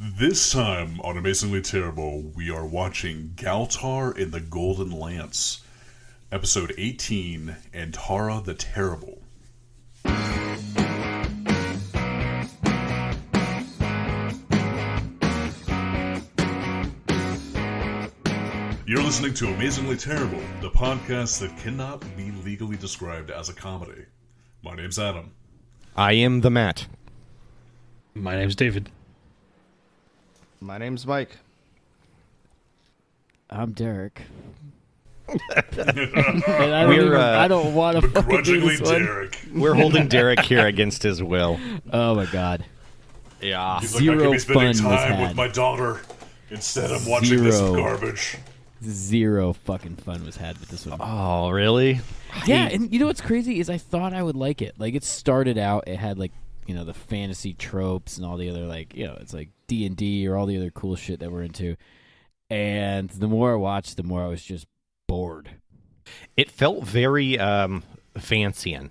This time on Amazingly Terrible, we are watching Galtar in the Golden Lance, episode 18, Antara the Terrible. You're listening to Amazingly Terrible, the podcast that cannot be legally described as a comedy. My name's Adam. I am the Matt. My name's David. My name's Mike. I'm Derek. I don't want to fucking do Begrudgingly this one. Derek. We're holding Derek here against his will. Oh my god. Yeah. He's Zero like, I could be spending fun was time had. with my daughter. Instead, I'm watching this Zero. garbage. Zero fucking fun was had with this one. Oh, really? Yeah, and you know what's crazy is I thought I would like it. Like, it started out, it had like, you know, the fantasy tropes and all the other, like, you know, it's like D&D or all the other cool shit that we're into. And the more I watched, the more I was just bored. It felt very Vancian.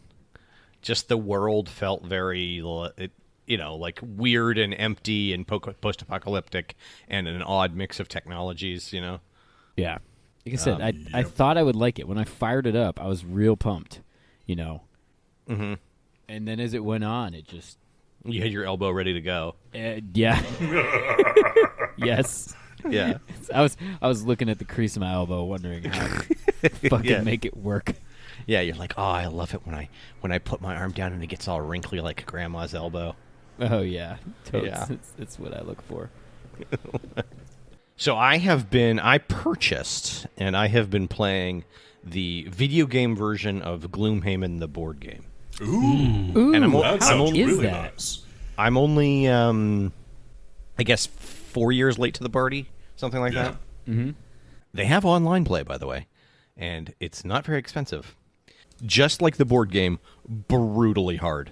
Just the world felt very, like weird and empty and post-apocalyptic and an odd mix of technologies, you know? Yeah. Like I said, I thought I would like it. When I fired it up, I was real pumped, you know. Mm-hmm. And then as it went on, it just... You had your elbow ready to go. Yeah. Yes. Yeah. I was looking at the crease of my elbow, wondering how to fucking make it work. Yeah, you're like, oh, I love it when I put my arm down and it gets all wrinkly like grandma's elbow. Oh yeah, totally. Yeah. It's what I look for. So I purchased and I have been playing the video game version of Gloomhaven, the board game. Ooh, And that sounds is really that? nice. I'm only, I guess, 4 years late to the party, something like that. Mm-hmm. They have online play, by the way, and it's not very expensive. Just like the board game, brutally hard.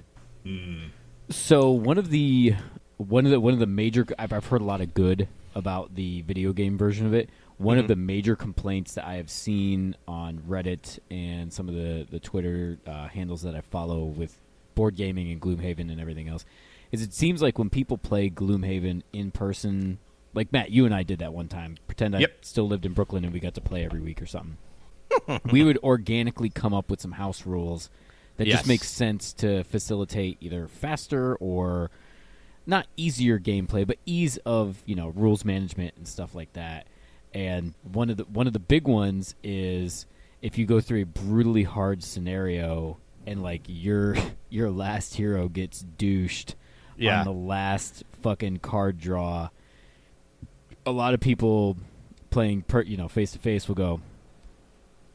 So one of the major I've heard a lot of good about the video game version of it. One of the major complaints that I have seen on Reddit and some of the Twitter handles that I follow with board gaming and Gloomhaven and everything else is it seems like when people play Gloomhaven in person, like Matt, you and I did that one time. Pretend I still lived in Brooklyn and we got to play every week or something. We would organically come up with some house rules that just makes sense to facilitate either faster or not easier gameplay, but ease of, you know, rules management and stuff like that. And one of the big ones is if you go through a brutally hard scenario and like your last hero gets douched on the last fucking card draw, a lot of people playing face to face will go,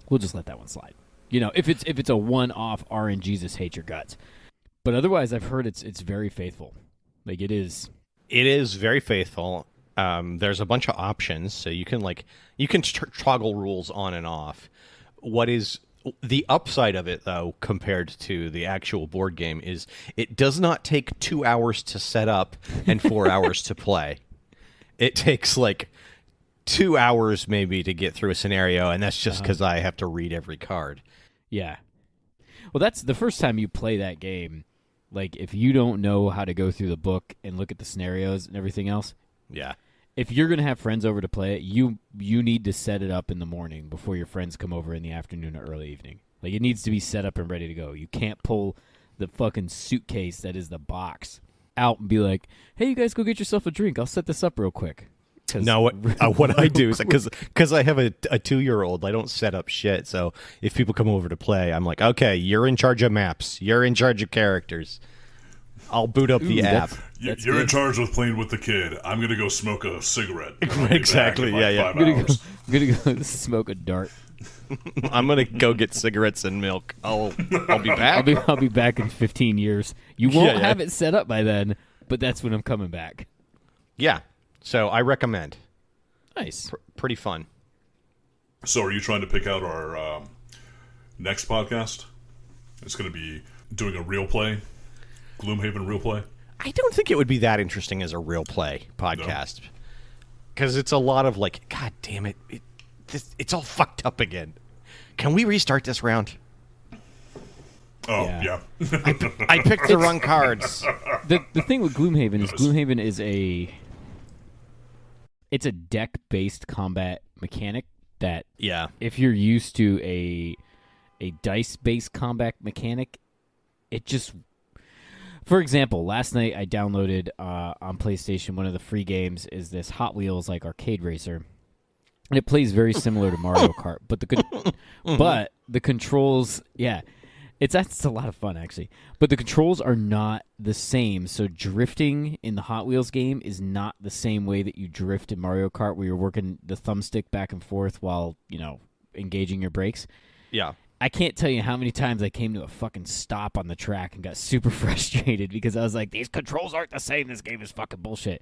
we'll just let that one slide. You know, if it's a one-off RNGesus hate your guts. But otherwise, I've heard it's very faithful. Like, it is. It is very faithful. There's a bunch of options, so you can toggle rules on and off. What is the upside of it, though, compared to the actual board game, is it does not take 2 hours to set up and 4 hours to play. It takes like 2 hours maybe to get through a scenario, and that's just because I have to read every card. Yeah. Well, that's the first time you play that game. Like, if you don't know how to go through the book and look at the scenarios and everything else, Yeah. if you're going to have friends over to play it, you need to set it up in the morning before your friends come over in the afternoon or early evening. Like, it needs to be set up and ready to go. You can't pull the fucking suitcase that is the box out and be like, hey, you guys go get yourself a drink. I'll set this up real quick. No, what I do is because I have a 2-year-old, I don't set up shit. So if people come over to play, I'm like, okay, you're in charge of maps. You're in charge of characters. I'll boot up the app. You're in charge of playing with the kid. I'm going to go smoke a cigarette. Exactly, yeah. 5 hours. I'm going to go smoke a dart. I'm gonna go get cigarettes and milk. I'll be back. I'll be back in 15 years. You won't have it set up by then, but that's when I'm coming back. Yeah. So I recommend. Nice. Pretty fun. So are you trying to pick out our next podcast? It's going to be doing a real play, Gloomhaven real play. I don't think it would be that interesting as a real play podcast. Because it's a lot of like, God damn it, it's all fucked up again. Can we restart this round? Oh, yeah. I picked the wrong cards. The thing with Gloomhaven is Gloomhaven is it's a deck-based combat mechanic that Yeah. if you're used to a dice-based combat mechanic, it just... For example, last night I downloaded on PlayStation, one of the free games is this Hot Wheels like arcade racer. And it plays very similar to Mario Kart, but the controls, it's a lot of fun actually. But the controls are not the same. So drifting in the Hot Wheels game is not the same way that you drift in Mario Kart, where you're working the thumbstick back and forth while engaging your brakes. Yeah. I can't tell you how many times I came to a fucking stop on the track and got super frustrated because I was like, these controls aren't the same. This game is fucking bullshit.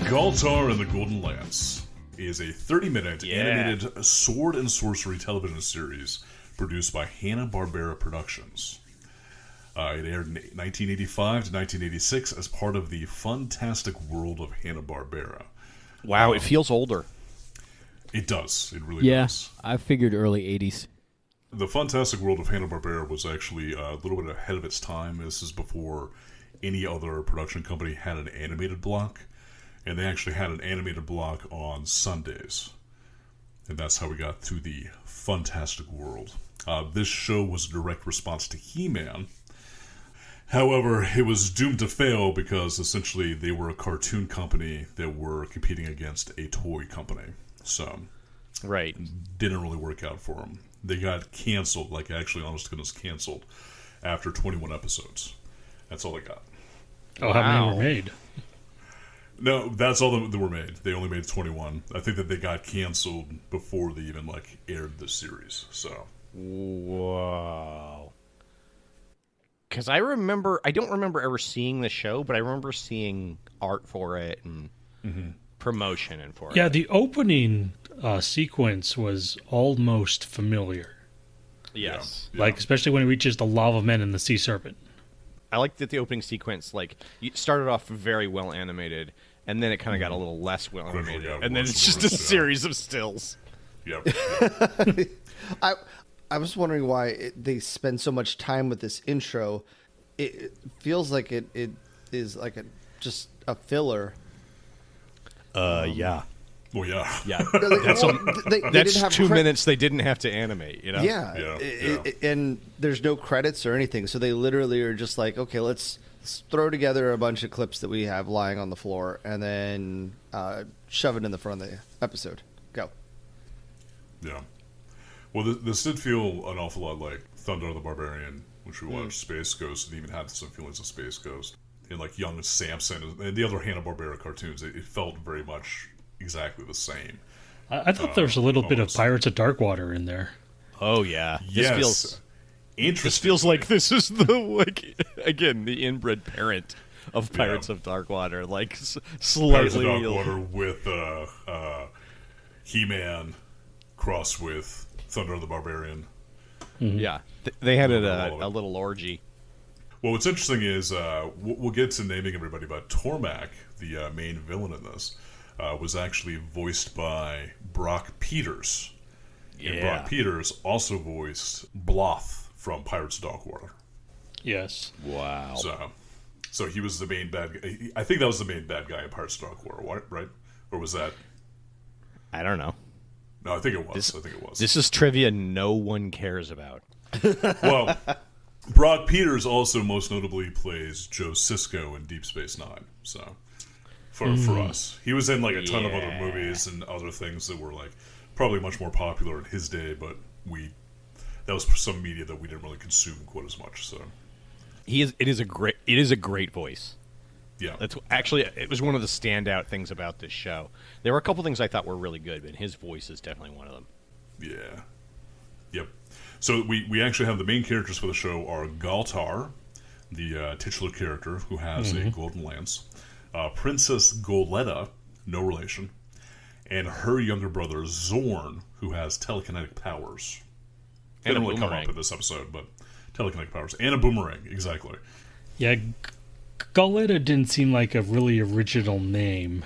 Galtar and the Golden Lance is a 30-minute animated sword and sorcery television series produced by Hanna-Barbera Productions. It aired in 1985 to 1986 as part of the Fantastic World of Hanna-Barbera. Wow, it feels older. It does. It really does. I figured early 80s. The Fantastic World of Hanna-Barbera was actually a little bit ahead of its time. This is before any other production company had an animated block. And they actually had an animated block on Sundays. And that's how we got to the Fantastic World. This show was a direct response to He-Man. However, it was doomed to fail because essentially they were a cartoon company that were competing against a toy company. So, Right. didn't really work out for them. They got canceled, like actually, honest to goodness, canceled after 21 episodes. That's all they got. Oh, how many were made? No, that's all that were made. They only made 21. I think that they got canceled before they even aired the series. So, Whoa. Because I don't remember ever seeing the show, but I remember seeing art for it and promotion and for it. Yeah, the opening sequence was almost familiar. Yes. Yeah. Especially when it reaches the lava men and the sea serpent. I like that the opening sequence, you started off very well animated, and then it kind of got a little less well animated, got and then worse it's just and a worse, series of stills. yep. I was wondering why they spend so much time with this intro. It feels like it is like just a filler. Yeah. Well, yeah. Yeah. That's they That's didn't have 2 minutes they didn't have to animate, Yeah, Yeah. And there's no credits or anything, so they literally are just like, okay, let's throw together a bunch of clips that we have lying on the floor, and then shove it in the front of the episode. Go. Yeah. Well, this did feel an awful lot like Thunder the Barbarian, which we watched, Space Ghost, and even had some feelings of Space Ghost. And young Samson and the other Hanna-Barbera cartoons, it felt very much exactly the same. I thought there was a little bit of almost. Pirates of Darkwater in there. Oh yeah. Yes. This Interesting. feels like this is the again the inbred parent of Pirates of Darkwater, Pirates of slightly. Darkwater with He-Man crossed with Thunder the Barbarian. Yeah, they had it All of it. a little orgy. Well, what's interesting is we'll get to naming everybody, but Tormak, the main villain in this, was actually voiced by Brock Peters. And Yeah. Brock Peters also voiced Bloth from Pirates of Darkwater. Yes. Wow. So he was the main bad guy. I think that was the main bad guy in Pirates of Darkwater, right? Or was that... I don't know. No, I think it was. This is trivia no one cares about. Well, Brock Peters also most notably plays Joe Sisko in Deep Space Nine. So, for us, he was in a ton of other movies and other things that were probably much more popular in his day, but that was some media that we didn't really consume quite as much. So, It is a great voice. yeah, That's actually, it was one of the standout things about this show. There were a couple things I thought were really good, but his voice is definitely one of them. yeah, yep. So we actually have the main characters for the show are Galtar, the titular character who has a golden lance, Princess Goletta, no relation, and her younger brother Zorn, who has telekinetic powers. They And a don't really come boomerang. up in this episode, but telekinetic powers and a boomerang, exactly. Yeah, Galetta didn't seem like a really original name.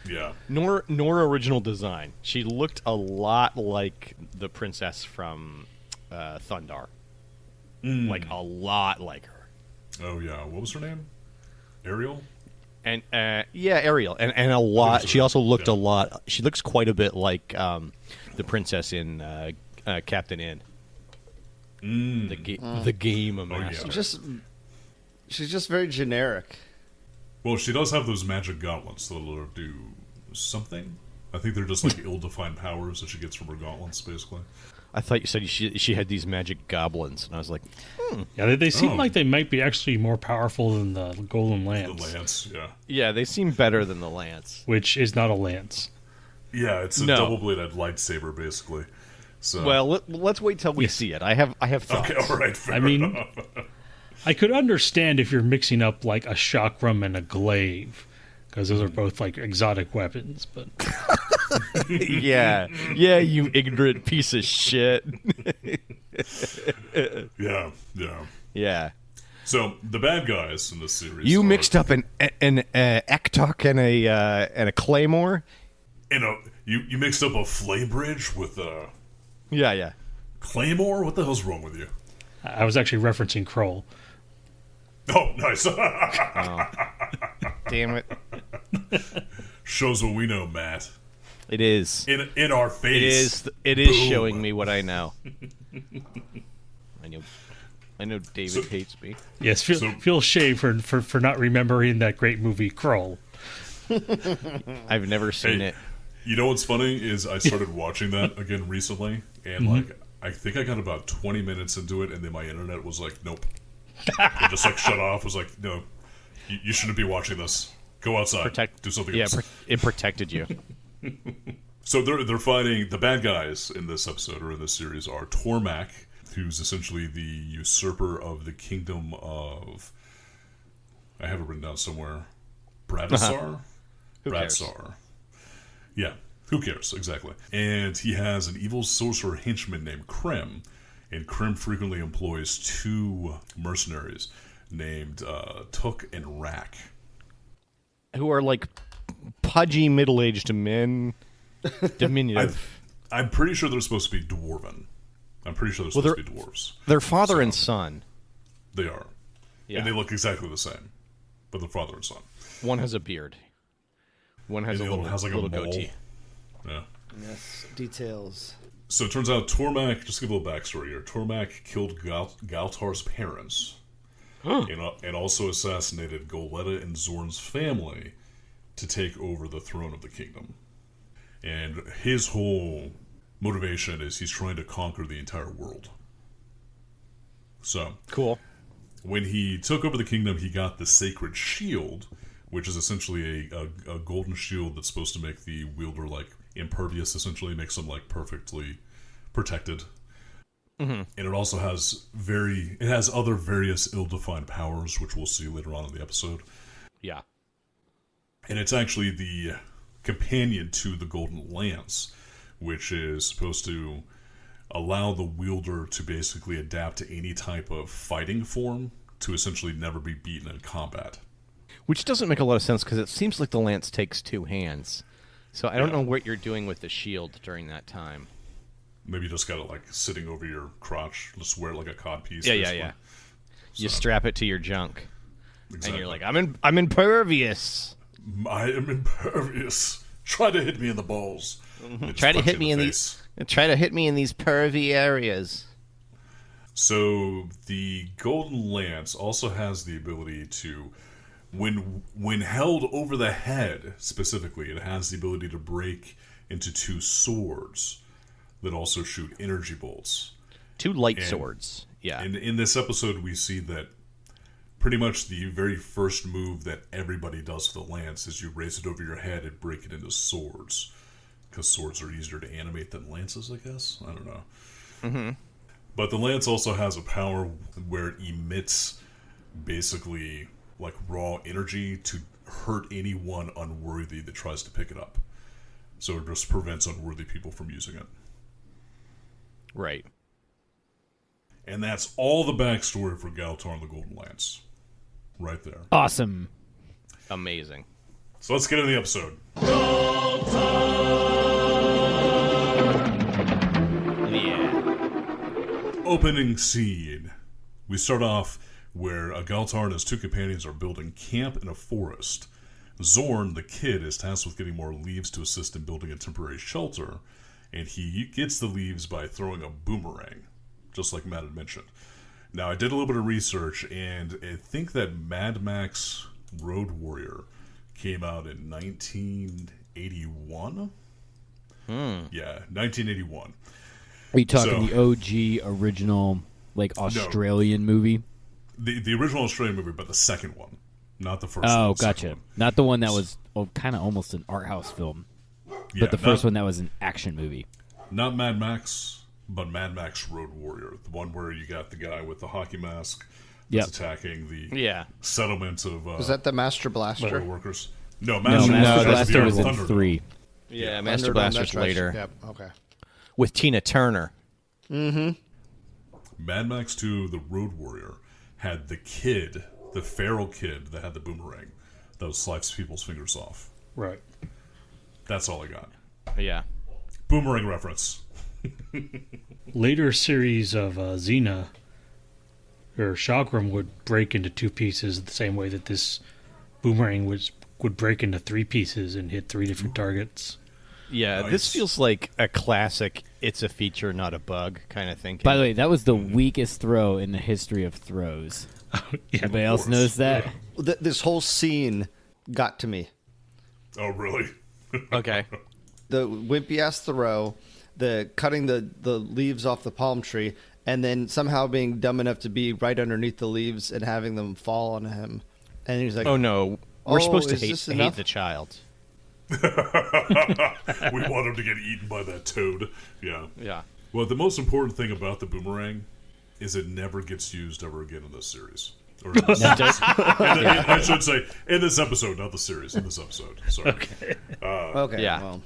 Yeah, Nor original design. She looked a lot like the princess from Thundar. like a lot like her. Oh yeah, what was her name? Ariel. And yeah, Ariel, and a lot. She also looked a lot. She looks quite a bit like the princess in Captain N. The game master. Yeah. She's just very generic. Well, she does have those magic gauntlets that'll do something. I think they're just like ill-defined powers that she gets from her gauntlets, basically. I thought you said she had these magic goblins, and I was like, Yeah, they seem like they might be actually more powerful than the Golden Lance. The lance, yeah. yeah, they seem better than the lance. Which is not a lance. Yeah, it's a double-bladed lightsaber, basically. So. Well, let's wait till we see it. I have thoughts. Okay, all right, fair enough. I could understand if you're mixing up like a chakram and a glaive, because those are both like exotic weapons. But yeah, you ignorant piece of shit. Yeah. So the bad guys in this series. You mixed up an Ektok and a claymore. You mixed up a flame bridge with a. Yeah. Claymore? What the hell's wrong with you? I was actually referencing Kroll. Oh, nice. Damn it. Shows what we know, Matt. It is. In our face. It is showing me what I know. I know David hates me. Yes, feel shame for not remembering that great movie Kroll. I've never seen it. You know what's funny is I started watching that again recently, and like I think I got about 20 minutes into it, and then my internet was like, nope. It just like shut off. Was like, no, you shouldn't be watching this. Go outside. Do something else. It protected you. So they're fighting the bad guys in this episode or in this series are Tormak, who's essentially the usurper of the kingdom of. I have it written down somewhere. Bradisar. Who cares? Yeah, who cares, exactly. And he has an evil sorcerer henchman named Krim, and Krim frequently employs two mercenaries named Tuk and Rak. Who are like pudgy middle-aged men, diminutive. I'm pretty sure they're supposed to be dwarven. I'm pretty sure they're supposed to be dwarves. They're father and son. They are. Yeah. And they look exactly the same, but they're father and son. One has a beard. One has a little goatee. Yeah. Yes, details. So it turns out Tormak, just to give a little backstory here, Tormak killed Galtar's parents and also assassinated Goletta and Zorn's family to take over the throne of the kingdom. And his whole motivation is he's trying to conquer the entire world. So, cool. When he took over the kingdom, he got the sacred shield, which is essentially a golden shield that's supposed to make the wielder like impervious, essentially makes them like perfectly protected. And it also has other various ill-defined powers, which we'll see later on in the episode. Yeah. And it's actually the companion to the Golden Lance, which is supposed to allow the wielder to basically adapt to any type of fighting form to essentially never be beaten in combat. Which doesn't make a lot of sense because it seems like the lance takes two hands. So I don't know what you're doing with the shield during that time. Maybe you just got it like sitting over your crotch. Just wear it like a codpiece. Yeah. So. You strap it to your junk. Exactly. And you're like, I'm impervious. I am impervious. Try to hit me in the balls. Try to hit me in these pervy areas. So the Golden Lance also has the ability to, when held over the head specifically, it has the ability to break into two swords that also shoot energy bolts. Two light swords. Yeah. And in this episode, we see that pretty much the very first move that everybody does for the lance is you raise it over your head and break it into swords. Because swords are easier to animate than lances, I guess. I don't know. But the lance also has a power where it emits basically like raw energy to hurt anyone unworthy that tries to pick it up. So it just prevents unworthy people from using it. Right. And that's all the backstory for Galtar and the Golden Lance. Right there. Awesome. Amazing. So let's get into the episode. Yeah. Opening scene. We start off where Galtar and his two companions are building camp in a forest. Zorn, the kid, is tasked with getting more leaves to assist in building a temporary shelter, and he gets the leaves by throwing a boomerang, just like Matt had mentioned. Now, I did a little bit of research, and I think that Mad Max Road Warrior came out in 1981? Yeah, 1981. Are you talking So- the OG original, like Australian movie? The original Australian movie, but the second one, not the first one. Oh, the second gotcha. one. Not the one that was kind of almost an art house film, Yeah, but the first one that was an action movie. Not Mad Max, but Mad Max Road Warrior. The one where you got the guy with the hockey mask that's Yep. attacking the Yeah. settlement of Was that the Master oil Blaster? workers. No, No, Master Master Blaster Blaster was the in Thunderdome. 3. Yeah, Master Thunderdome, Blaster's that's right. later. Yep. Okay. With Tina Turner. Mad Max 2, The Road Warrior, had the kid, the feral kid that had the boomerang that slices people's fingers off. Right. That's all I got. Yeah. Boomerang reference. Later series of Xena or Chakram would break into two pieces the same way that this boomerang would break into three pieces and hit three different targets. Yeah, Nice. this feels like a classic it's a feature, not a bug kind of thing. By the way, that was the weakest throw in the history of throws. Yeah. Anybody else course. notice that? Yeah. This whole scene got to me. Oh, really? Okay. The wimpy ass throw, the cutting the leaves off the palm tree, and then somehow being dumb enough to be right underneath the leaves and having them fall on him. And he's like, Oh, no. We're Oh, supposed to is this hate enough? the child. We want him to get eaten by that toad. Yeah. Yeah. Well, the most important thing about the boomerang is it never gets used ever again in this series. Or in this, I should say, in this episode, not the series. In this episode. Sorry. okay, Yeah. well,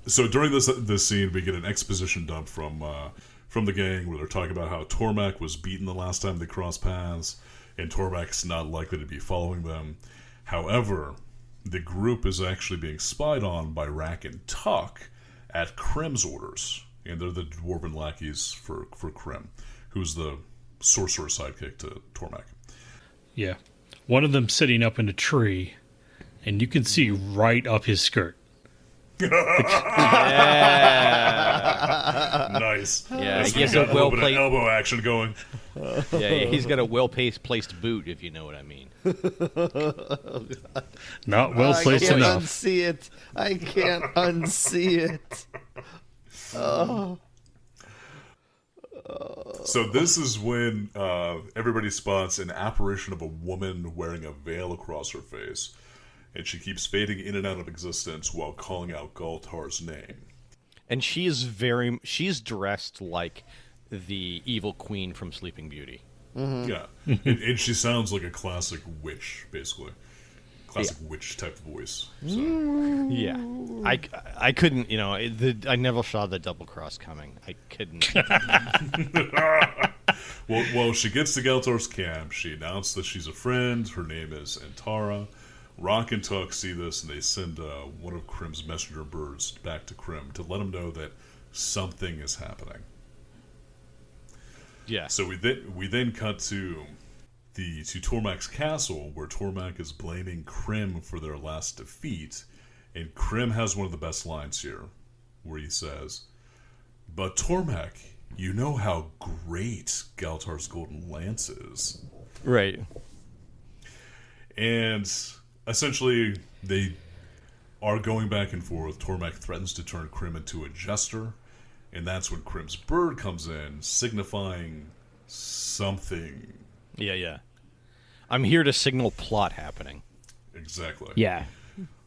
So during this scene, we get an exposition dump from the gang where they're talking about how Tormak was beaten the last time they crossed paths, and Tormak's not likely to be following them. However, the group is actually being spied on by Rack and Tuck at Krem's orders, and they're the dwarven lackeys for Krem, who's the sorcerer sidekick to Tormak. Yeah. One of them sitting up in a tree, and you can see right up his skirt. Nice. Yeah, That's he has got a a little bit of well-placed- elbow action going. Yeah, he's got a well-placed boot, if you know what I mean. Not well I placed can't enough. unsee it. I can't unsee it. So this is when everybody spots an apparition of a woman wearing a veil across her face, and she keeps fading in and out of existence while calling out Galtar's name. And she's dressed like the evil queen from Sleeping Beauty. Yeah, and she sounds like a classic witch, basically. Classic witch type of voice. So. Yeah. I couldn't, I never saw the double cross coming. I couldn't. Well, she gets to Galtar's camp. She announced that she's a friend. Her name is Antara. Rock and Tuck see this, and they send one of Krem's messenger birds back to Krem to let him know that something is happening. Yeah. So we then cut to Tormak's castle, where Tormak is blaming Krem for their last defeat, and Krem has one of the best lines here, where he says, "But Tormak, you know how great Galtar's golden lance is." Right. And essentially, they are going back and forth. Tormak threatens to turn Krem into a jester, and that's when Krem's bird comes in, signifying something. Yeah. I'm here to signal plot happening. Exactly. Yeah.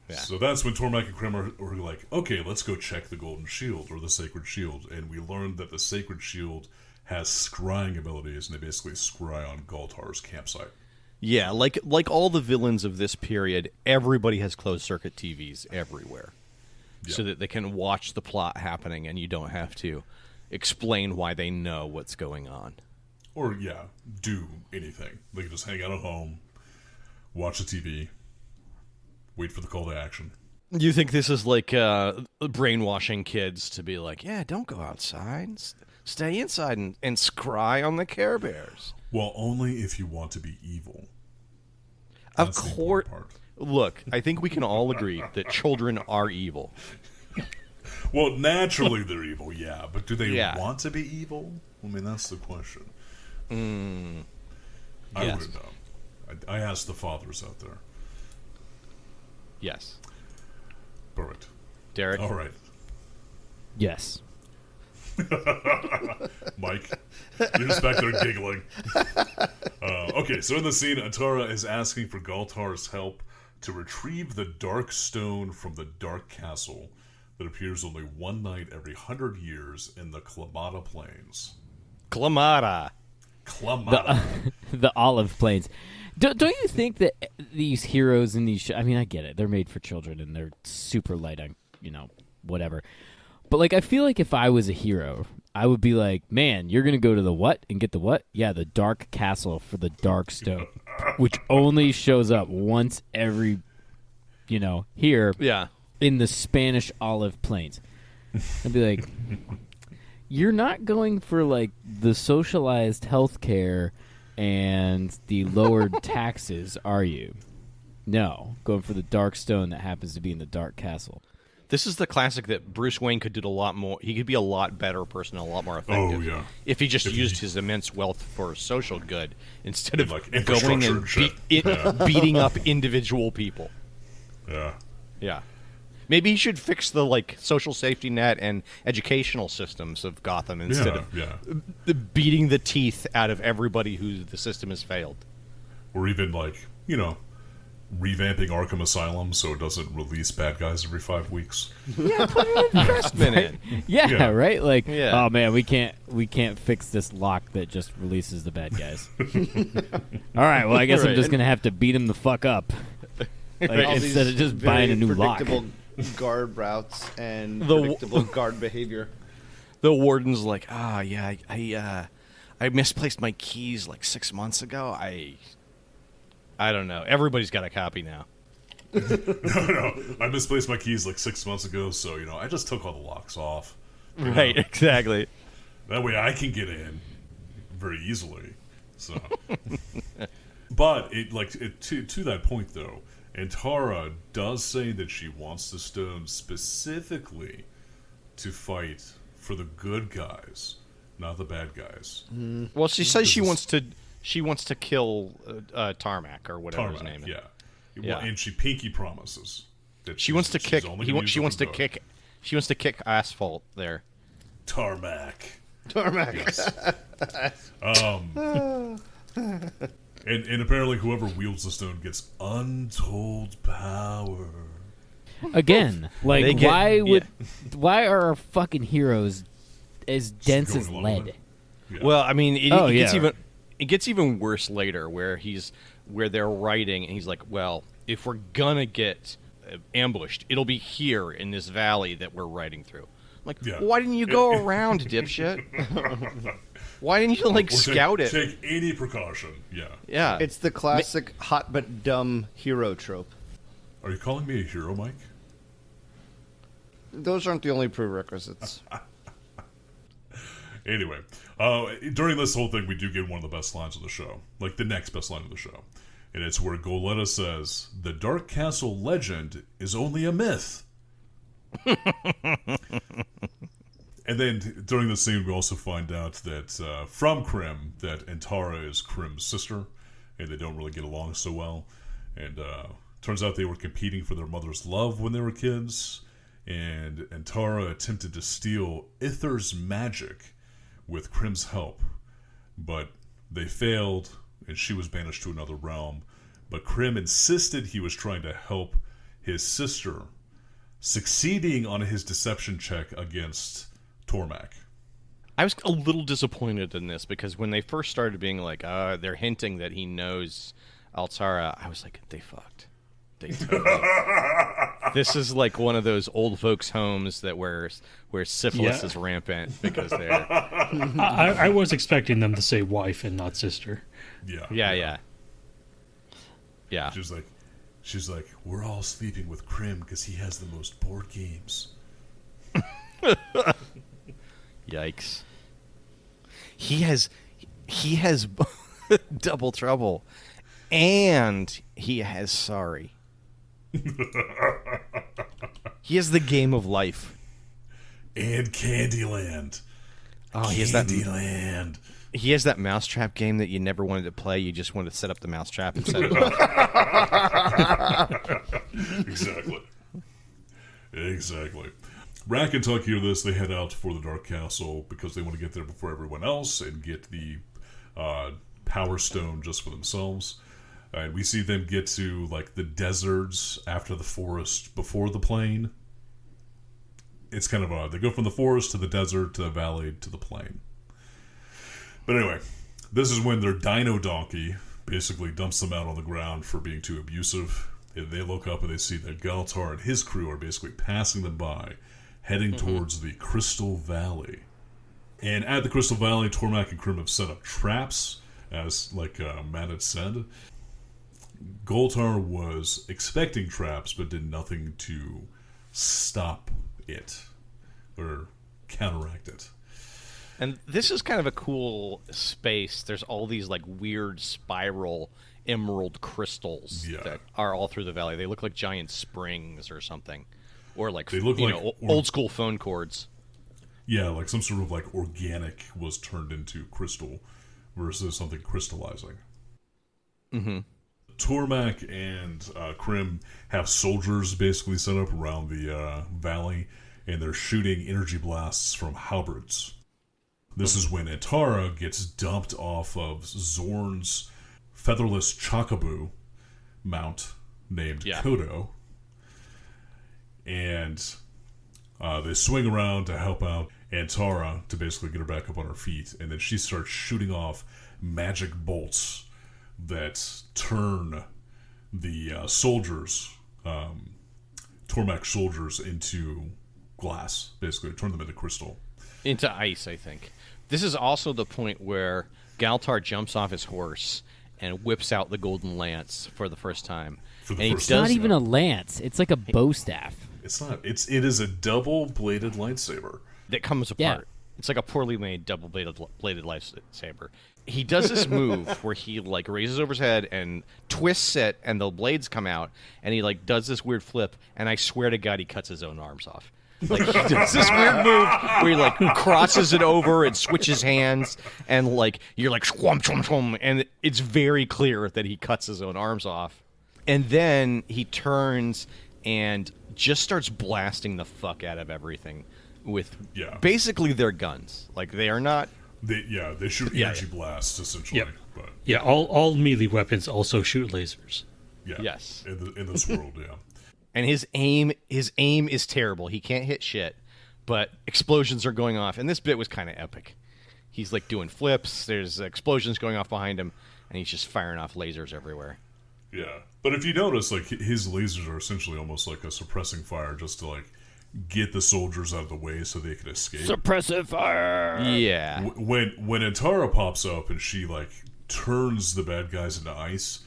Yeah. So that's when Tormak and Krem are like, okay, let's go check the Golden Shield, or the Sacred Shield. And we learned that the Sacred Shield has scrying abilities, and they basically scry on Galtar's campsite. Yeah, like all the villains of this period, everybody has closed circuit TVs everywhere. Yeah. So that they can watch the plot happening and you don't have to explain why they know what's going on. Or, yeah, do anything. They can just hang out at home, watch the TV, wait for the call to action. You think this is like brainwashing kids to be like, yeah, don't go outside. Stay inside and scry on the Care Bears. Well, only if you want to be evil. Of That's the course. important part. Look, I think we can all agree that children are evil. Well, naturally they're evil, yeah. But do they Yeah. want to be evil? I mean, that's the question. I Yes. wouldn't know. I asked the fathers out there. Yes. Perfect. Derek? All right. Yes. Mike, you're just back there giggling. Okay, so in the scene, Antara is asking for Galtar's help to retrieve the dark stone from the dark castle that appears only one night every 100 years in the Klamata Plains. Clamata. Klamata. The olive plains. Don't you think that these heroes in these I mean, I get it. They're made for children and they're super light on, whatever. But, like, I feel like if I was a hero, I would be like, man, you're going to go to the what and get the what? Yeah, the dark castle for the dark stone, which only shows up once every, here Yeah. in the Spanish olive plains. I'd be like, you're not going for, like, the socialized health care and the lowered taxes, are you? No, going for the dark stone that happens to be in the dark castle. This is the classic that Bruce Wayne could do a lot more. He could be a lot better person, a lot more effective. Oh, yeah. If he just If used he- his immense wealth for social good instead of Like going infrastructure and and shit. beating up individual people. Yeah. Yeah. Maybe he should fix the social safety net and educational systems of Gotham instead of beating the teeth out of everybody who the system has failed. Or even, revamping Arkham Asylum so it doesn't release bad guys every 5 weeks. Yeah, put an investment in. Yeah, Yeah. right? Like, Yeah. oh man, we can't fix this lock that just releases the bad guys. All right, well I guess I'm Right. just gonna have to beat him the fuck up. Like, All these instead of just very buying a new lock. predictable guard routes and The- predictable guard behavior. The warden's like, I misplaced my keys 6 months ago. I don't know. Everybody's got a copy now. No, I misplaced my keys 6 months ago, so, I just took all the locks off. Right, exactly. That way I can get in very easily. So, but to that point though, Antara does say that she wants the stone specifically to fight for the good guys, not the bad guys. Well, she says she This is- wants to kill Tarmac or whatever his Tarmac, name is. yeah. Yeah. And she pinky promises that She wants to she's kick. only She gonna use it wants for to good. kick. She wants to kick asphalt there. Tarmac. Tarmac. Yes. And apparently whoever wields the stone gets untold power. Again, like They get- why are our fucking heroes as dense going as along with lead? it. Yeah. Well, I mean, yeah. it gets even worse later, where they're writing, and he's like, "Well, if we're gonna get ambushed, it'll be here in this valley that we're riding through." I'm like, Yeah. why didn't you go around, dipshit? Why didn't you Or scout it? Take any precaution. Yeah. Yeah, It's the classic hot but dumb hero trope. Are you calling me a hero, Mike? Those aren't the only prerequisites. Anyway, during this whole thing, we do get one of the best lines of the show, like the next best line of the show, and it's where Goleta says, "The Dark Castle legend is only a myth." And then during the scene, we also find out that from Krim that Antara is Krim's sister, and they don't really get along so well. And turns out they were competing for their mother's love when they were kids. And Antara attempted to steal Ither's magic with Krim's help, but they failed, and she was banished to another realm. But Krim insisted he was trying to help his sister, succeeding on his deception check against Tormak. I was a little disappointed in this because when they first started being like, they're hinting that he knows Altara, I was like, they fucked. They totally. This is like one of those old folks' homes that where syphilis Yeah. is rampant because they're I was expecting them to say wife and not sister. Yeah. yeah. She's like, we're all sleeping with Krim because he has the most board games. Yikes. he has double trouble, and he has sorry. He has the game of life. And Candyland. Oh, he has that. Candyland. He has that mousetrap game that you never wanted to play. You just wanted to set up the mousetrap and set it up. Exactly. Rack and Tuck hear this. They head out for the Dark Castle because they want to get there before everyone else and get the Power Stone just for themselves. And we see them get to like the deserts after the forest before the plain. It's kind of odd. They go from the forest to the desert to the valley to the plain. But anyway, this is when their dino donkey basically dumps them out on the ground for being too abusive. And they look up and they see that Galtar and his crew are basically passing them by, heading towards the Crystal Valley. And at the Crystal Valley, Tormak and Krim have set up traps, as like Matt had said. Galtar was expecting traps, but did nothing to stop it or counteract it. And this is kind of a cool space. There's all these like weird spiral emerald crystals that are all through the valley. They look like giant springs or something, or like they look like old school phone cords. Yeah, like some sort of like organic was turned into crystal versus something crystallizing. Mm-hmm. Tormak and Krim have soldiers basically set up around the valley, and they're shooting energy blasts from halberds. This is when Antara gets dumped off of Zorn's featherless Chocobo mount named Kodo. And they swing around to help out Antara to basically get her back up on her feet. And then she starts shooting off magic bolts that turn the soldiers, Tormak soldiers, into glass, basically. Turn them into crystal. Into ice, I think. This is also the point where Galtar jumps off his horse and whips out the golden lance for the first time. It's not even a lance. It's like a bow staff. It's not. It is a double-bladed lightsaber. That comes apart. Yeah. It's like a poorly made double-bladed lightsaber. He does this move where he like raises over his head and twists it, and the blades come out, and he like does this weird flip, and I swear to God he cuts his own arms off. Like he does this weird move where he like crosses it over and switches hands, and like you're like shwum, shwum, shwum, and it's very clear that he cuts his own arms off. And then he turns and just starts blasting the fuck out of everything with basically their guns. Like they are not. They shoot energy blasts essentially. Yep. But all melee weapons also shoot lasers. Yeah. Yes. In this world, yeah. And his aim is terrible. He can't hit shit, but explosions are going off. And this bit was kind of epic. He's like doing flips. There's explosions going off behind him, and he's just firing off lasers everywhere. Yeah, but if you notice, like his lasers are essentially almost like a suppressing fire, just to like get the soldiers out of the way so they can escape. Suppressive fire. Yeah. When Antara pops up and she like turns the bad guys into ice.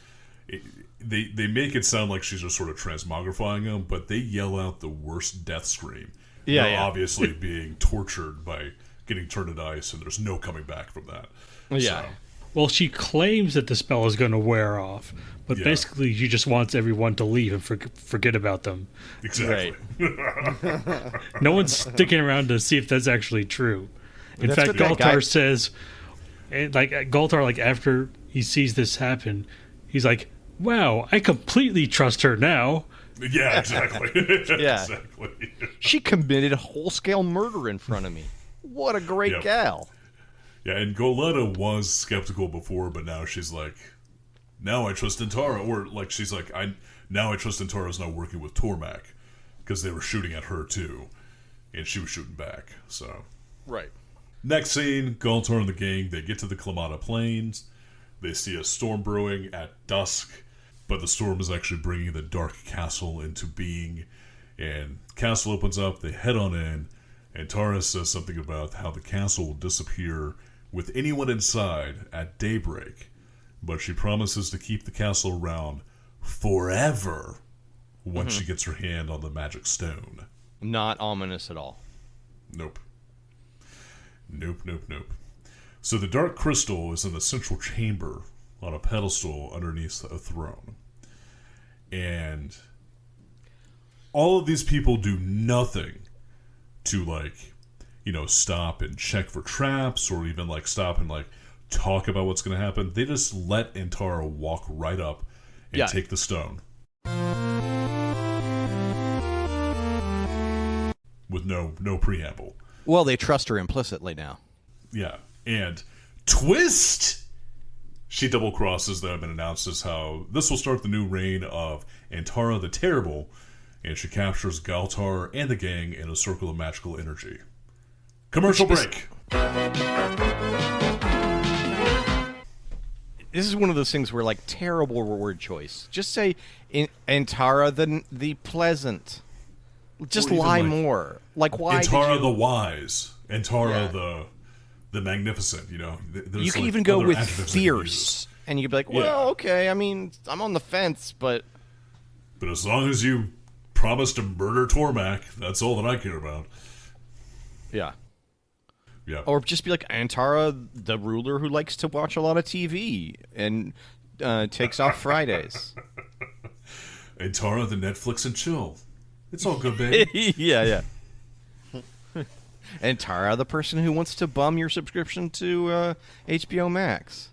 They make it sound like she's just sort of transmogrifying them, but they yell out the worst death scream. They're obviously being tortured by getting turned into ice, and there's no coming back from that. Yeah. So, well, she claims that the spell is going to wear off, but basically she just wants everyone to leave and forget about them. Exactly. Right. No one's sticking around to see if that's actually true. In That's fact, what that guy Galtar says, Galtar, like after he sees this happen, he's like, "Wow, I completely trust her now." Yeah, exactly. Yeah. Exactly. She committed whole-scale murder in front of me. What a great gal. Yeah, and Goletta was skeptical before, but now she's like, now I trust Antara. Or like she's like, now I trust Antara's not working with Tormak, because they were shooting at her too, and she was shooting back. So right. Next scene, Galtar and the gang, they get to the Klamata Plains. They see a storm brewing at dusk, but the storm is actually bringing the Dark Castle into being. And castle opens up, they head on in, and Tara says something about how the castle will disappear with anyone inside at daybreak, but she promises to keep the castle around forever once she gets her hand on the magic stone. Not ominous at all. Nope. So the dark crystal is in the central chamber on a pedestal underneath a throne. And all of these people do nothing to, like, you know, stop and check for traps or even, like, stop and, like, talk about what's going to happen. They just let Antara walk right up and take the stone. With no preamble. Well, they trust her implicitly now. Yeah. And twist! She double crosses them and announces how this will start the new reign of Antara the Terrible, and she captures Galtar and the gang in a circle of magical energy. Commercial break! This is one of those things where, like, terrible word choice. Just say Antara the Pleasant. Just lie like, more. Like, why? Antara the Wise. Antara the Magnificent, you know. You can even go with fierce. And you could be like, well, okay, I mean, I'm on the fence, but... But as long as you promise to murder Tormak, that's all that I care about. Yeah. Yeah. Or just be like Antara, the ruler who likes to watch a lot of TV and takes off Fridays. Antara, the Netflix and chill. It's all good, baby. yeah. Antara, the person who wants to bum your subscription to HBO Max.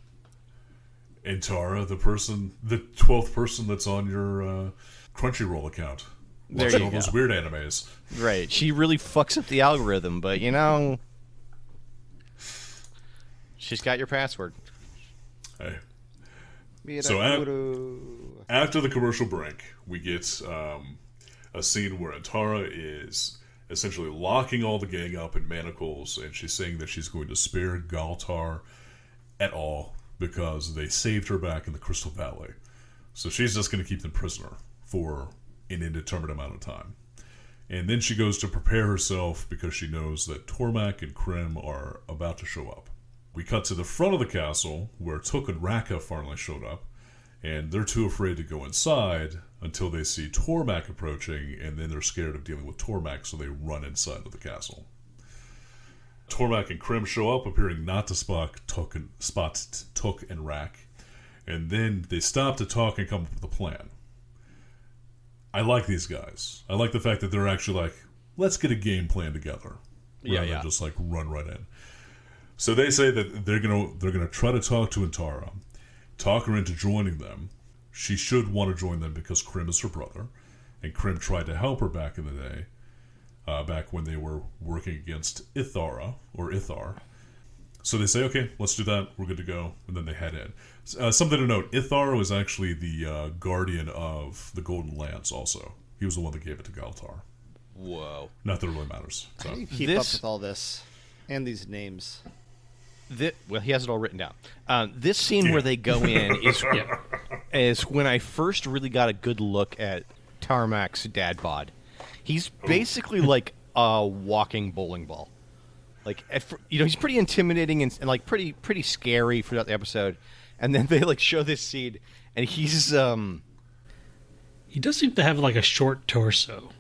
Antara, the 12th person that's on your Crunchyroll account. Watching all those weird animes. Right. She really fucks up the algorithm, but, you know, she's got your password. Hey. So after the commercial break, we get a scene where Antara is essentially locking all the gang up in manacles, and she's saying that she's going to spare Galtar at all because they saved her back in the Crystal Valley. So she's just going to keep them prisoner for an indeterminate amount of time. And then she goes to prepare herself because she knows that Tormak and Krim are about to show up. We cut to the front of the castle where Tuk and Raka finally showed up, and they're too afraid to go inside until they see Tormak approaching, and then they're scared of dealing with Tormak, so they run inside of the castle. Tormak and Krim show up, appearing not to spot Tuk and Rak, and then they stop to talk and come up with a plan. I like these guys. I like the fact that they're actually like, let's get a game plan together. Rather than just like run right in. So they say that they're gonna try to talk to Antara, talk her into joining them. She should want to join them because Krim is her brother, and Krim tried to help her back in the day, back when they were working against Ithar. So they say, okay, let's do that. We're good to go, and then they head in. Something to note: Ithar was actually the guardian of the Golden Lance. Also, he was the one that gave it to Galtar. Whoa! Not that it really matters. So. How do you keep up with all this and these names? Well, he has it all written down. This scene where they go in is when I first really got a good look at Tarmak's dad bod. He's basically like a walking bowling ball. Like, he's pretty intimidating and like pretty scary throughout the episode. And then they like show this scene, and he's he does seem to have like a short torso.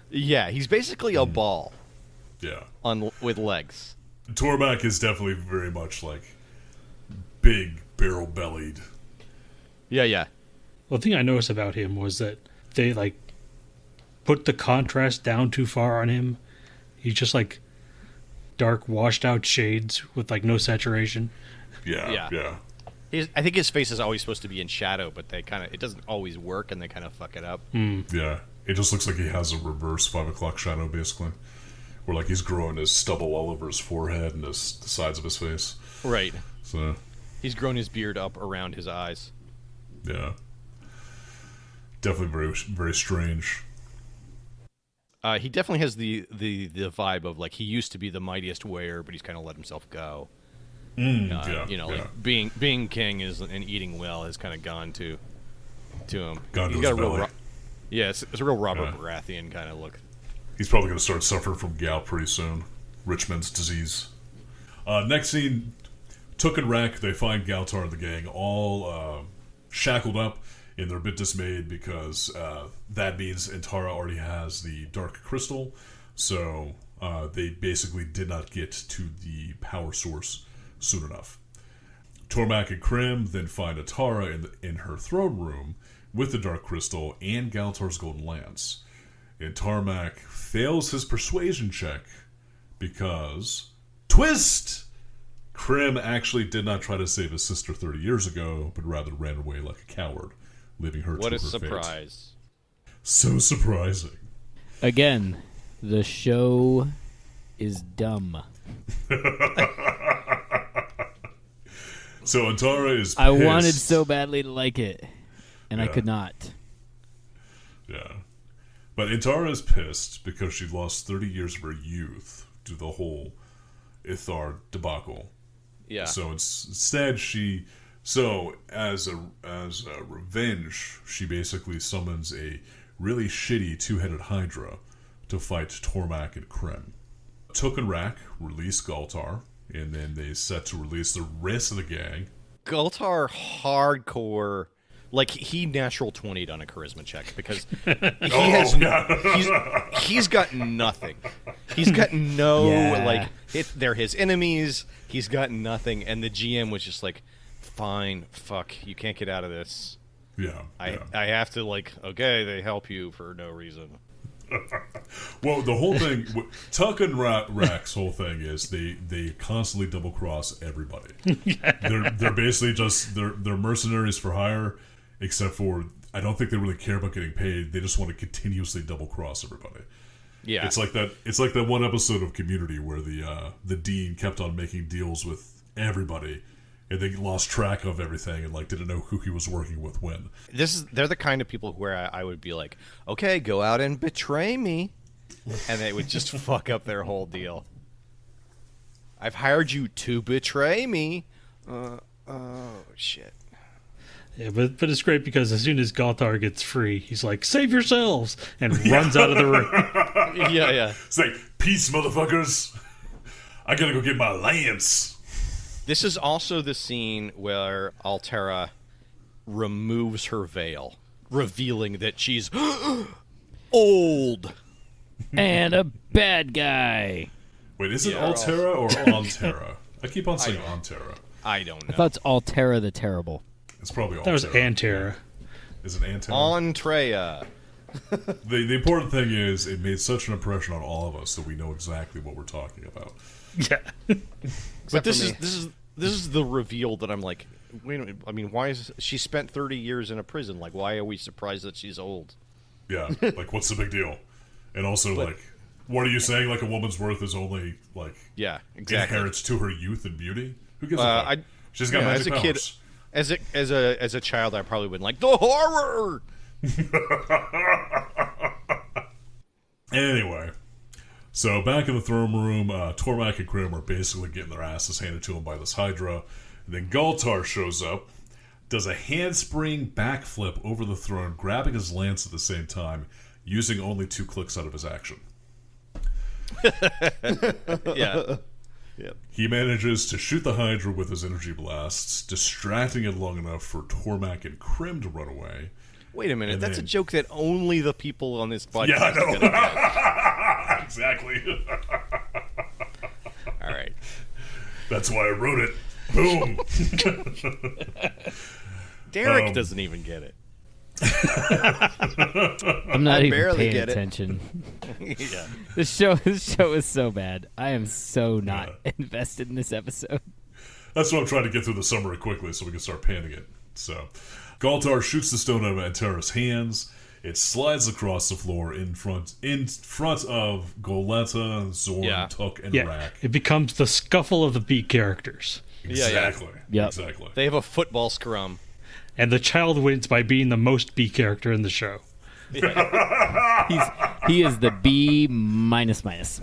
Yeah, he's basically a ball. Yeah. With legs. Tormak is definitely very much like big, barrel-bellied. Yeah. Well, the thing I noticed about him was that they like put the contrast down too far on him. He's just like dark, washed-out shades with like no saturation. Yeah. I think his face is always supposed to be in shadow, but it doesn't always work, and they kind of fuck it up. Yeah, it just looks like he has a reverse 5 o'clock shadow, basically. Where like he's growing his stubble all over his forehead and the sides of his face. Right. So he's grown his beard up around his eyes. Yeah. Definitely very, very strange. He definitely has the vibe of like he used to be the mightiest warrior, but he's kind of let himself go. Like being king and eating well has kind of gone to him. Gone to He's his got a belly. it's a real Robert Baratheon kind of look. He's probably going to start suffering from gout pretty soon. Richmond's disease. Next scene, Tuk and Rak, they find Galtar and the gang all shackled up, and they're a bit dismayed because that means Antara already has the Dark Crystal, so they basically did not get to the power source soon enough. Tormak and Krim then find Antara in her throne room with the Dark Crystal and Galtar's Golden Lance. And Tormak fails his persuasion check because... Twist! Krim actually did not try to save his sister 30 years ago, but rather ran away like a coward, leaving her to her fate. What a surprise. So surprising. Again, the show is dumb. So Antara is pissed. I wanted so badly to like it, and I could not. Yeah. But Antara is pissed because she lost 30 years of her youth to the whole Ithar debacle. Yeah. So instead she... So, as a revenge, she basically summons a really shitty two-headed Hydra to fight Tormak and Krim. Took and Rak release Galtar, and then they set to release the rest of the gang. Galtar hardcore, like he natural 20'd on a charisma check because he's got nothing. He's got no they're his enemies. He's got nothing, and the GM was just like, "Fine, fuck, you can't get out of this." Yeah, I have to okay, they help you for no reason. Well, the whole thing, Tuck and Rak's whole thing is they constantly double cross everybody. They're basically just they're mercenaries for hire, except for I don't think they really care about getting paid. They just want to continuously double cross everybody. Yeah, it's like that one episode of Community where the dean kept on making deals with everybody. And they lost track of everything and didn't know who he was working with when. They're the kind of people where I would be like, okay, go out and betray me, and they would just fuck up their whole deal. I've hired you to betray me. Oh shit. Yeah, but it's great because as soon as Galtar gets free, he's like, "Save yourselves!" and runs out of the room. Yeah. It's like, "Peace, motherfuckers! I gotta go get my lance." This is also the scene where Antara removes her veil, revealing that she's old and a bad guy. Wait, is it Altera or Antara? I keep on saying Antara. I don't know. I thought it's Altera the Terrible. It's probably Altera. That was Antara. Is it Antara? Antrea. The important thing is it made such an impression on all of us that we know exactly what we're talking about. Yeah. But this is the reveal that I'm like, wait a minute. I mean, why is she spent 30 years in a prison? Like, why are we surprised that she's old? Yeah, what's the big deal? And also, what are you saying? A woman's worth is only yeah, exactly. inherits to her youth and beauty. Who gives a fuck? She's got magic powers. As a child, I probably would like the horror. Anyway. So back in the throne room, Tormak and Krim are basically getting their asses handed to them by this Hydra. And then Galtar shows up, does a handspring backflip over the throne, grabbing his lance at the same time, using only 2 clicks out of his action. Yeah. Yep. He manages to shoot the Hydra with his energy blasts, distracting it long enough for Tormak and Krim to run away. Wait a minute, that's a joke that only the people on this podcast I know. are going to get. Exactly. All right. That's why I wrote it. Boom. Derek doesn't even get it. I'm not even barely paying get it. attention. Yeah. This show is so bad. I am so not invested in this episode. That's what I'm trying to get through the summary quickly so we can start panning it. So, Galtar shoots the stone out of Antara's hands. It slides across the floor in front of Goleta, Zorn, Tuk, and Rak. It becomes the scuffle of the B characters. Exactly. Yep. Exactly. They have a football scrum. And the child wins by being the most B character in the show. He is the B minus. Nice.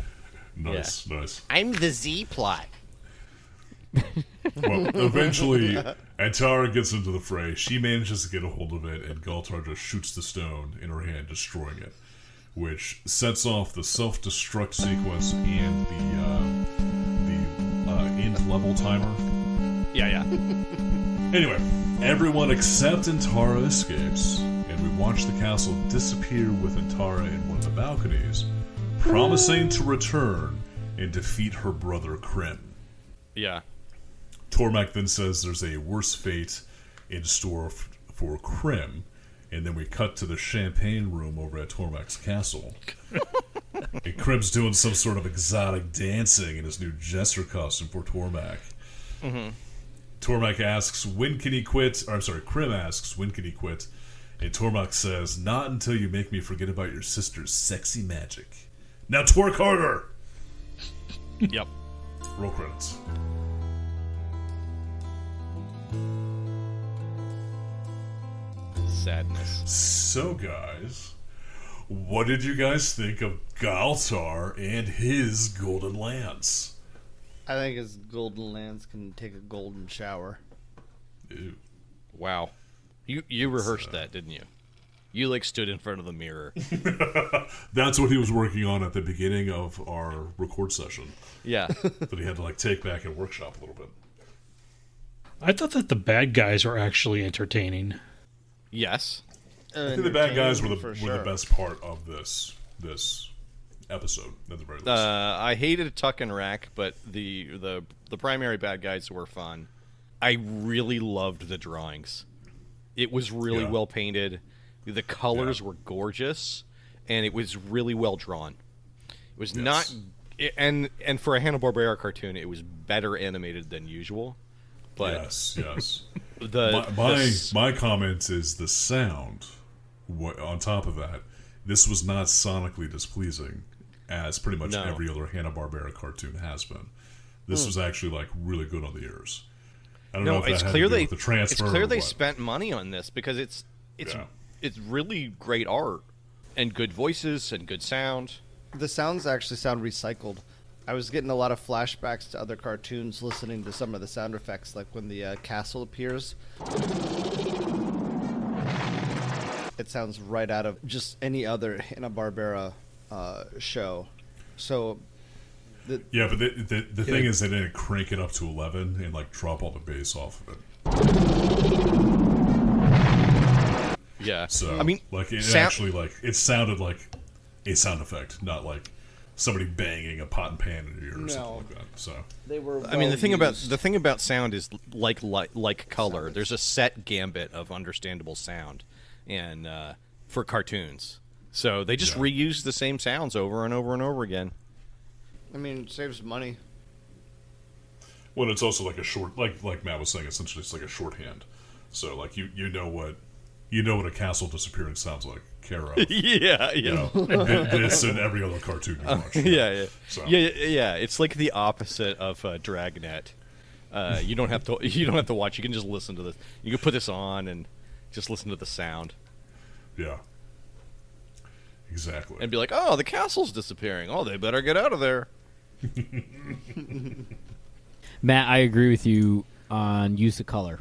I'm the Z plot. Well, eventually, Antara gets into the fray. She manages to get a hold of it, and Galtar just shoots the stone in her hand, destroying it, which sets off the self-destruct sequence and the end level timer. Yeah. Anyway, everyone except Antara escapes, and we watch the castle disappear with Antara in one of the balconies, promising to return and defeat her brother Krim. Yeah. Tormak then says there's a worse fate in store for Krim, and then we cut to the champagne room over at Tormak's castle. And Krim's doing some sort of exotic dancing in his new jester costume for Tormak. Mm-hmm. Tormak asks, when can he quit? Or, I'm sorry, Krim asks, when can he quit? And Tormak says, not until you make me forget about your sister's sexy magic. Now twerk harder! Yep. Roll credits. Sadness. So, guys, what did you guys think of Galtar and his golden lance? I think his golden lance can take a golden shower. Ew. Wow. You rehearsed that, didn't you? You, like, stood in front of the mirror. That's what he was working on at the beginning of our record session. Yeah. That he had to, like, take back and workshop a little bit. I thought that the bad guys were actually entertaining. Yes. I think the bad guys were For the sure. best part of this episode, at the very least. I hated Tuck and Rack, but the primary bad guys were fun. I really loved the drawings. It was really well painted. The colors were gorgeous, and it was really well drawn. It was not, and for a Hanna-Barbera cartoon, it was better animated than usual. But yes. the My comment is the sound. On top of that, this was not sonically displeasing, as pretty much every other Hanna-Barbera cartoon has been. This was actually like really good on the ears. I don't know if that had to do with the transfer. It's clear or they what. spent money on this because it's really great art and good voices and good sound. The sounds actually sound recycled. I was getting a lot of flashbacks to other cartoons listening to some of the sound effects, like when the castle appears. It sounds right out of just any other Hanna-Barbera show. So, but the thing is, they didn't crank it up to 11 and like drop all the bass off of it. Yeah. So I mean, like it sounded like a sound effect, not like somebody banging a pot and pan in your ear or something like that. So they were. I mean, the thing about sound is like color. There's a set gambit of understandable sound, and for cartoons, so they just reuse the same sounds over and over and over again. I mean, it saves money. Well, it's also like a short, like Matt was saying, essentially it's like a shorthand. So like you know what a castle disappearing sounds like. Kara. Yeah. You know, this and every other cartoon you watch. Yeah. So. Yeah. It's like the opposite of Dragnet. You don't have to watch. You can just listen to this. You can put this on and just listen to the sound. Yeah. Exactly. And be like, oh, the castle's disappearing. Oh, they better get out of there. Matt, I agree with you on use of color.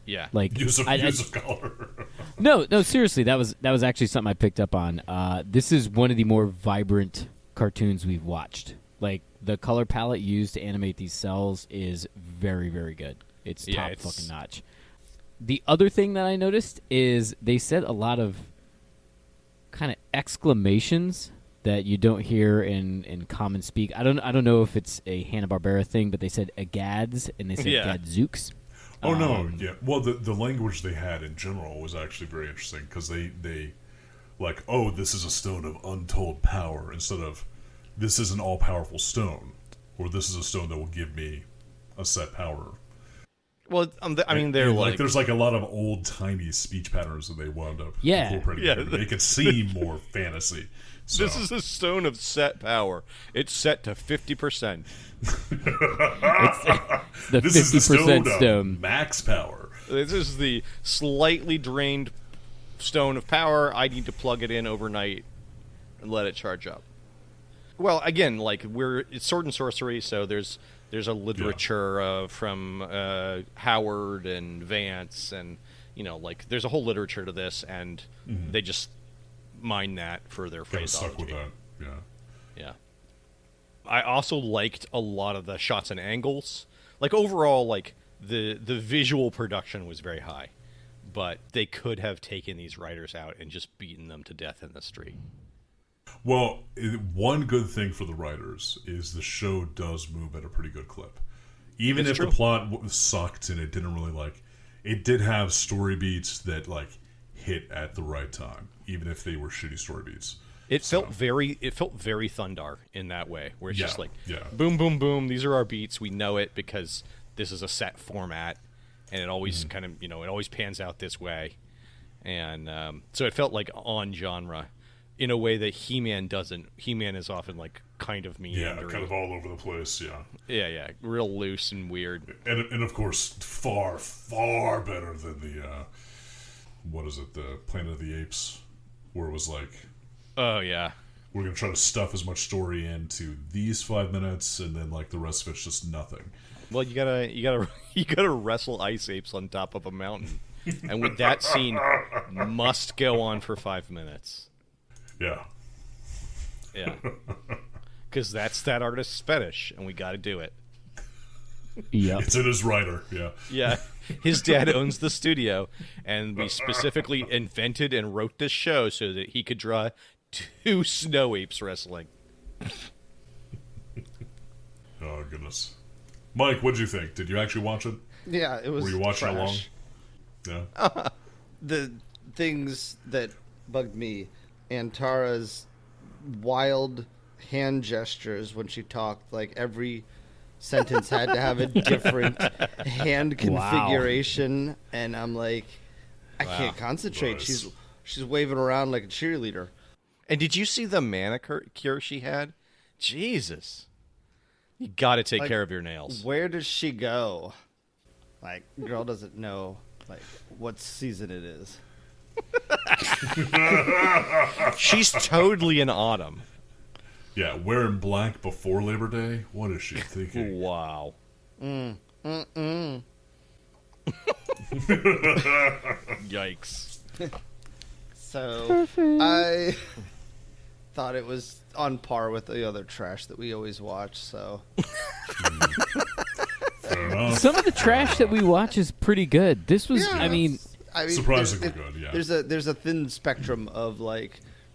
Yeah. Like use of color. No, seriously, that was actually something I picked up on. This is one of the more vibrant cartoons we've watched. Like the color palette used to animate these cells is very, very good. It's top fucking notch. The other thing that I noticed is they said a lot of kind of exclamations that you don't hear in common speak. I don't know if it's a Hanna-Barbera thing, but they said agads and they said gadzooks. Oh no, yeah. Well, the language they had in general was actually very interesting because they like, oh, this is a stone of untold power instead of this is an all-powerful stone, or this is a stone that will give me a set power. Well, I mean, they're like there's like a lot of old-timey speech patterns that they wound up incorporating Yeah, to make it seem more fantasy. So. This is a stone of set power. It's set to 50%. The This is the 50% stone. of max power. This is the slightly drained stone of power. I need to plug it in overnight and let it charge up. Well, again, like it's sword and sorcery, so there's a literature from Howard and Vance, and like there's a whole literature to this, and they just mine that for their phraseology. Stuck with that, yeah. I also liked a lot of the shots and angles. Like overall, like the visual production was very high, but they could have taken these writers out and just beaten them to death in the street. Well, one good thing for the writers is the show does move at a pretty good clip. Even It's if true. the plot sucked and it didn't really it did have story beats that hit at the right time, even if they were shitty story beats. It felt very Thundar in that way, where it's Yeah, just yeah. boom, boom, boom. These are our beats. We know it because this is a set format, and it always kind of it always pans out this way, and so it felt like on genre, in a way that He-Man doesn't. He-Man is often kind of meandering. Yeah, kind of all over the place. Yeah, yeah, real loose and weird. and of course, far better than the what is it, the Planet of the Apes, where it was Oh yeah. we're gonna try to stuff as much story into these 5 minutes, and then the rest of it's just nothing. Well, you gotta wrestle ice apes on top of a mountain, and with that scene must go on for 5 minutes. Yeah, Yeah, because that's that artist's fetish, and we got to do it. Yep. it's in his writer. Yeah, Yeah, his dad owns the studio, and we specifically invented and wrote this show so that he could draw 2 snow apes wrestling. oh goodness. Mike, what did you think? Did you actually watch it? Yeah, it was. Were you watching trash. along? Yeah. The things that bugged me, Antara's wild hand gestures when she talked, every sentence had to have a different hand configuration, and I'm like, I can't concentrate. Nice. She's waving around like a cheerleader. And did you see the manicure she had? Jesus, you got to take care of your nails. Where does she go? Girl doesn't know what season it is. She's totally an autumn. Yeah, wearing black before Labor Day? What is she thinking? Wow. Yikes. So I thought it was on par with the other trash that we always watch. So Fair enough. Some of the trash that we watch is pretty good. This was, I mean, Surprisingly good, yeah. There's a thin spectrum of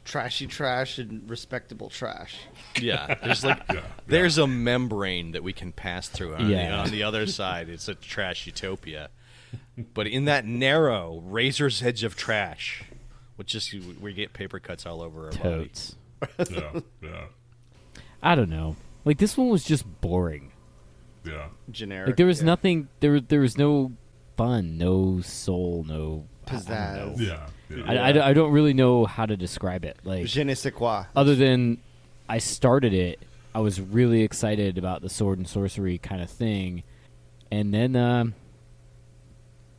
trashy trash and respectable trash. Yeah, there's Yeah. there's a membrane that we can pass through. Yeah. On the other side, it's a trash utopia. But in that narrow razor's edge of trash, we get paper cuts all over our bodies. totes. Yeah. I don't know. This one was just boring. Yeah. Generic. There was yeah. nothing. There was no fun, no soul, no I don't know. Pizzazz. Yeah. I don't really know how to describe it. Je ne sais quoi. Other than I started it, I was really excited about the sword and sorcery kind of thing, and then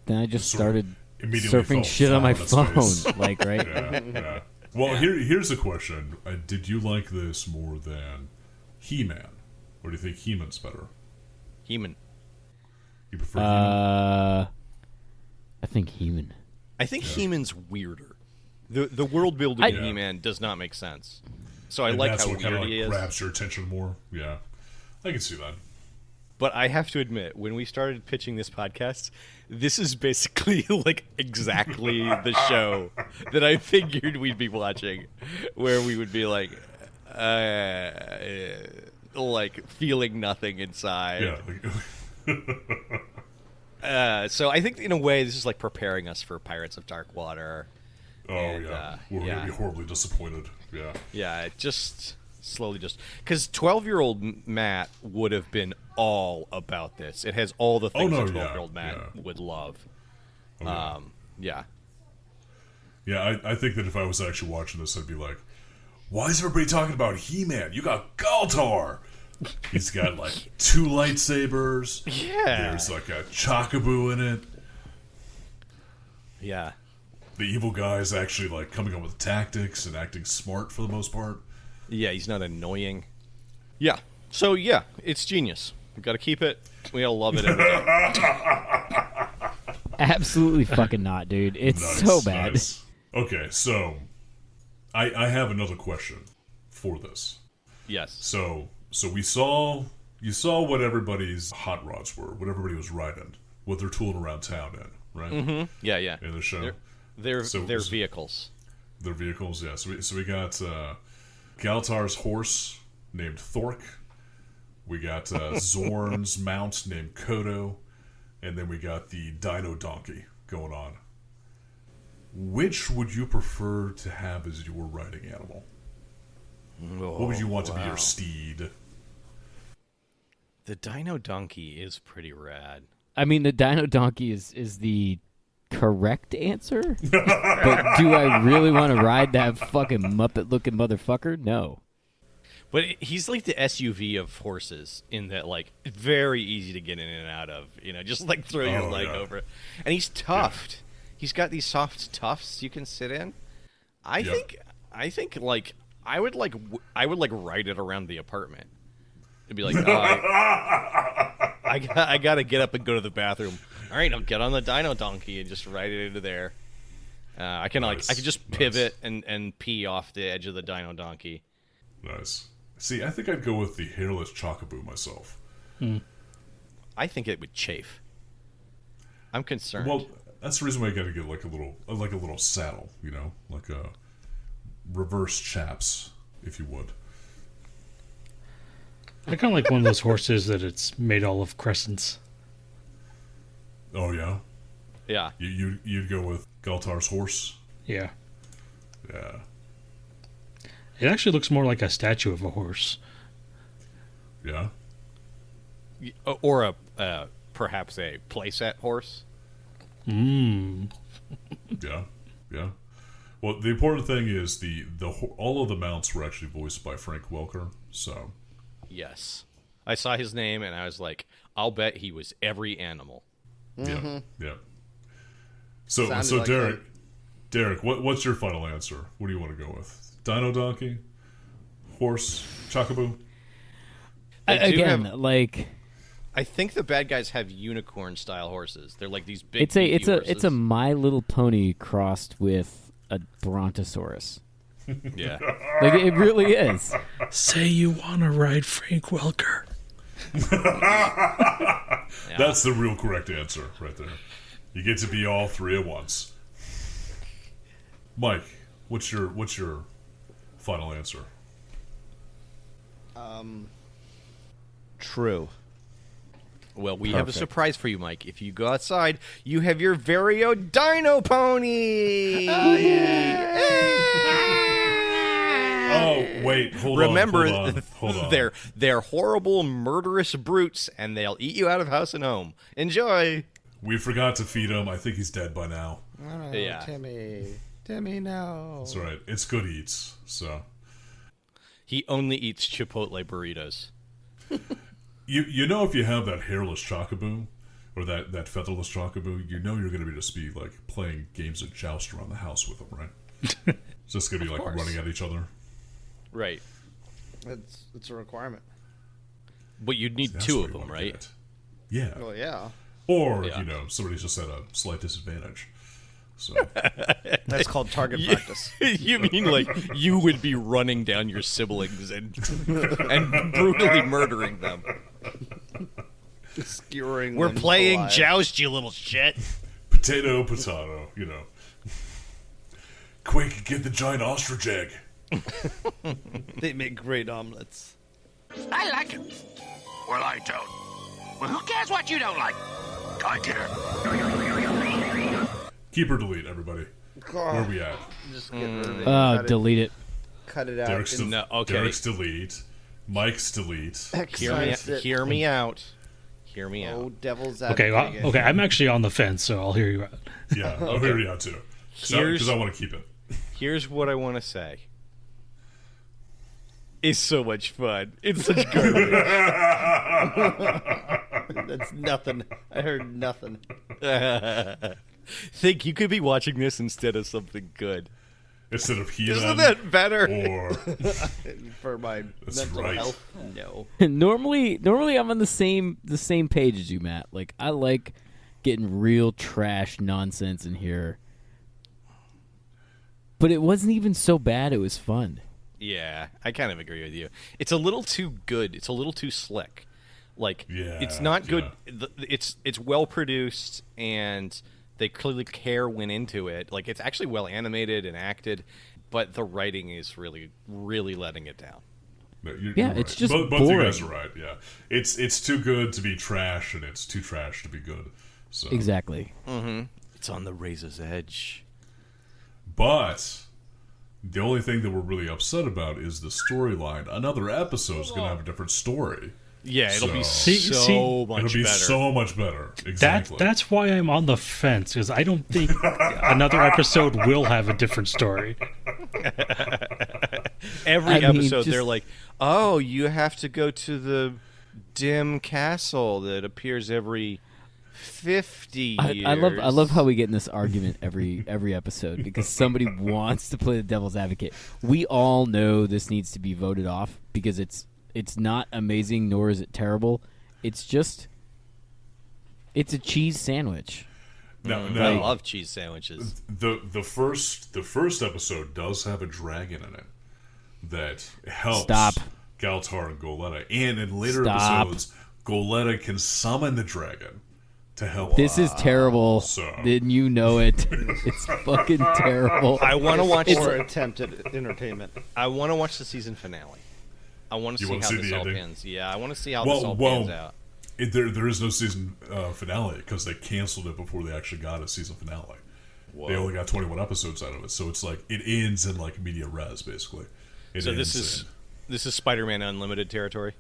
I just Sort of started immediately surfing fell shit on my flat on its phone, face. right? Yeah. Well, here's a question. Did you like this more than He-Man? Or do you think He-Man's better? He-Man. You prefer He-Man? I think He-Man. I think He-Man's weirder. The world building in He-Man does not make sense. So I And like that's how what kind weird of he is. grabs your attention more? Yeah. I can see that. But I have to admit, when we started pitching this podcast, this is basically exactly the show that I figured we'd be watching, where we would be feeling nothing inside. Yeah. So I think in a way this is preparing us for Pirates of Dark Water. Oh, And, yeah. We're going yeah. to be horribly disappointed. Yeah. Yeah, it just slowly because 12-year-old Matt would have been all about this. It has all the things no, a yeah, 12-year-old Matt would love. Oh, yeah. Yeah. Yeah, I think that if I was actually watching this, I'd be like, why is everybody talking about He-Man? You got Galtar! He's got, 2 lightsabers. Yeah. There's, a Chockaboo in it. Yeah. The evil guy is actually, coming up with tactics and acting smart for the most part. Yeah, he's not annoying. Yeah. So, yeah, it's genius. We got to keep it. We got to love it every day. Absolutely fucking not, dude. It's so bad. Nice. Okay, so I have another question for this. Yes. So you saw what everybody's hot rods were, what everybody was riding, what they're tooling around town in, right? Mm-hmm. Yeah, yeah. In the show. They're So- vehicles. Their vehicles, yeah. So we got Galtar's horse named Thork, We got Zorn's mount named Kodo, and then we got the Dino Donkey going on. Which would you prefer to have as your riding animal? Oh, What would you want to be your steed? The Dino Donkey is pretty rad. I mean, the Dino Donkey is the correct answer, but do I really want to ride that fucking Muppet-looking motherfucker? No. But he's like the SUV of horses in that, like, very easy to get in and out of. You know, just like throw your leg over it. And he's tuft. Yeah. He's got these soft tufts you can sit in. I think like I would ride it around the apartment. It'd be like, I gotta get up and go to the bathroom. All right, I'll get on the Dino Donkey and just ride it into there. I can just pivot and pee off the edge of the Dino Donkey. Nice. See, I think I'd go with the hairless Chocobo myself. I think it would chafe. I'm concerned. Well, that's the reason why you got to get like a little saddle, you know, like a reverse chaps, if you would. I kind of like one of those horses that it's made all of crescents. Oh yeah, yeah. You'd go with Galtar's horse. Yeah. Yeah. It actually looks more like a statue of a horse. Yeah. Or perhaps a playset horse. Yeah. Yeah. Well, the important thing is all of the mounts were actually voiced by Frank Welker. So. Yes, I saw his name and I was like, I'll bet he was every animal. Yeah. Yeah. So Sounded like Derek, what's your final answer? What do you want to go with? Dino Donkey, horse, Chocobo. Again, have, like I think the bad guys have unicorn-style horses. They're like these big. It's a My Little Pony crossed with a Brontosaurus. Yeah, like it really is. Say you want to ride Frank Welker. That's the real correct answer right there. You get to be all three at once. Mike, what's your final answer? True. Well, we have a surprise for you, Mike. If you go outside, you have your very own Dino Pony! Oh, yeah! Oh, wait, hold Remember, on. they're horrible, murderous brutes, and they'll eat you out of house and home. Enjoy! We forgot to feed him. I think he's dead by now. Oh, yeah. Timmy, no. That's right. It's good eats, so. He only eats Chipotle burritos. You know, if you have that hairless Chocobo or that featherless Chocobo, you know you're going to be like playing games of joust around the house with them, right? It's just going to be like running at each other. Right. It's a requirement. But you'd need That's two what of you them, wanna right? get. Yeah. Well, yeah. Or, Yeah. you know, somebody's just at a slight disadvantage. So. That's called target practice. You mean like you would be running down your siblings and brutally murdering them? Skewering We're them playing alive. joust, you little shit. Potato, you know. Quick, get the giant ostrich egg. They make great omelets. I like it. Well, I don't. Well, who cares what you don't like? I care. Keep or delete, everybody. Where are we at? Just get rid of it. Cut Delete it. Cut it out. Derek's, No, okay. Derek's delete. Mike's delete. Hear me out. Hear me Oh, out. devil's Okay, advocate. okay. I'm actually on the fence, so I'll hear you out. Yeah, I'll hear you out too. Because I want to keep it. Here's what I want to say. It's so much fun. It's such garbage. That's nothing. I heard nothing. Think you could be watching this instead of something good. Instead of He-Man. Isn't that better? Or For my That's mental right. health, no. normally I'm on the same page as you, Matt. Like I like getting real trash nonsense in here. But it wasn't even so bad, it was fun. Yeah, I kind of agree with you. It's a little too good. It's a little too slick. Like, it's not good. It's well produced, and they clearly care went into it. Like, it's actually well animated and acted, but the writing is really, really letting it down. No, Yeah, you're it's right. just both you guys are boring. right. Yeah, it's too good to be trash, and it's too trash to be good. So Exactly. It's on the razor's edge. But the only thing that we're really upset about is the storyline. Another episode's going to have a different story. Yeah, it'll be So- so much It'll be better. so much better. Exactly. That's why I'm on the fence, because I don't think another episode will have a different story. Every I mean, episode, just- they're like, "Oh, you have to go to the dim castle that appears every 50 years." I love how we get in this argument every episode because somebody wants to play the devil's advocate. We all know this needs to be voted off because it's not amazing nor is it terrible. It's a cheese sandwich. Now, I love cheese sandwiches. the first episode does have a dragon in it that helps Stop. Galtar and Goletta, and in later Stop. episodes, Goletta can summon the dragon to help. This is terrible. So- Then you know it. It's fucking terrible. I want to watch. Or attempt at entertainment. I want to watch the season finale. I want to You see wanna how see this the all ending? pans. Yeah, I want to see how this all pans out. There is no season finale because they canceled it before they actually got a season finale. They only got 21 episodes out of it, so it's like it ends in like media res basically. It So ends this is Spider-Man Unlimited territory.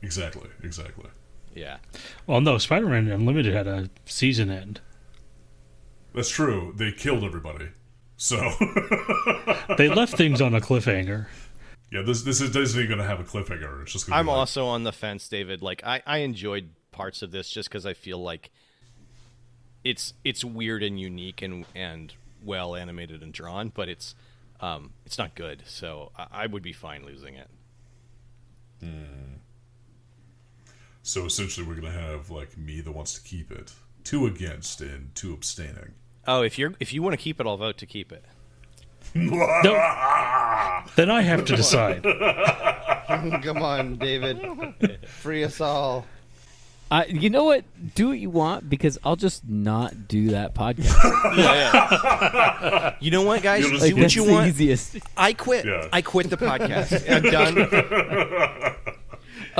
exactly. Yeah. Well, no, Spider-Man Unlimited had a season end. That's true. They killed everybody. So They left things on a cliffhanger. yeah, this isn't going to have a cliffhanger. It's just going to. I'm also on the fence, David. Like I enjoyed parts of this just because I feel like it's weird and unique and well animated and drawn, but it's not good. So I would be fine losing it. So essentially, we're going to have like me that wants to keep it, 2 against, and 2 abstaining. Oh, if you want to keep it, I'll vote to keep it. No, then I have to decide. Come on, David. Free us all. You know what? Do what you want because I'll just not do that podcast. Yeah. You know what, guys? You'll just- Do Like, what that's you the want. easiest. I quit. Yeah. I quit the podcast. I'm done.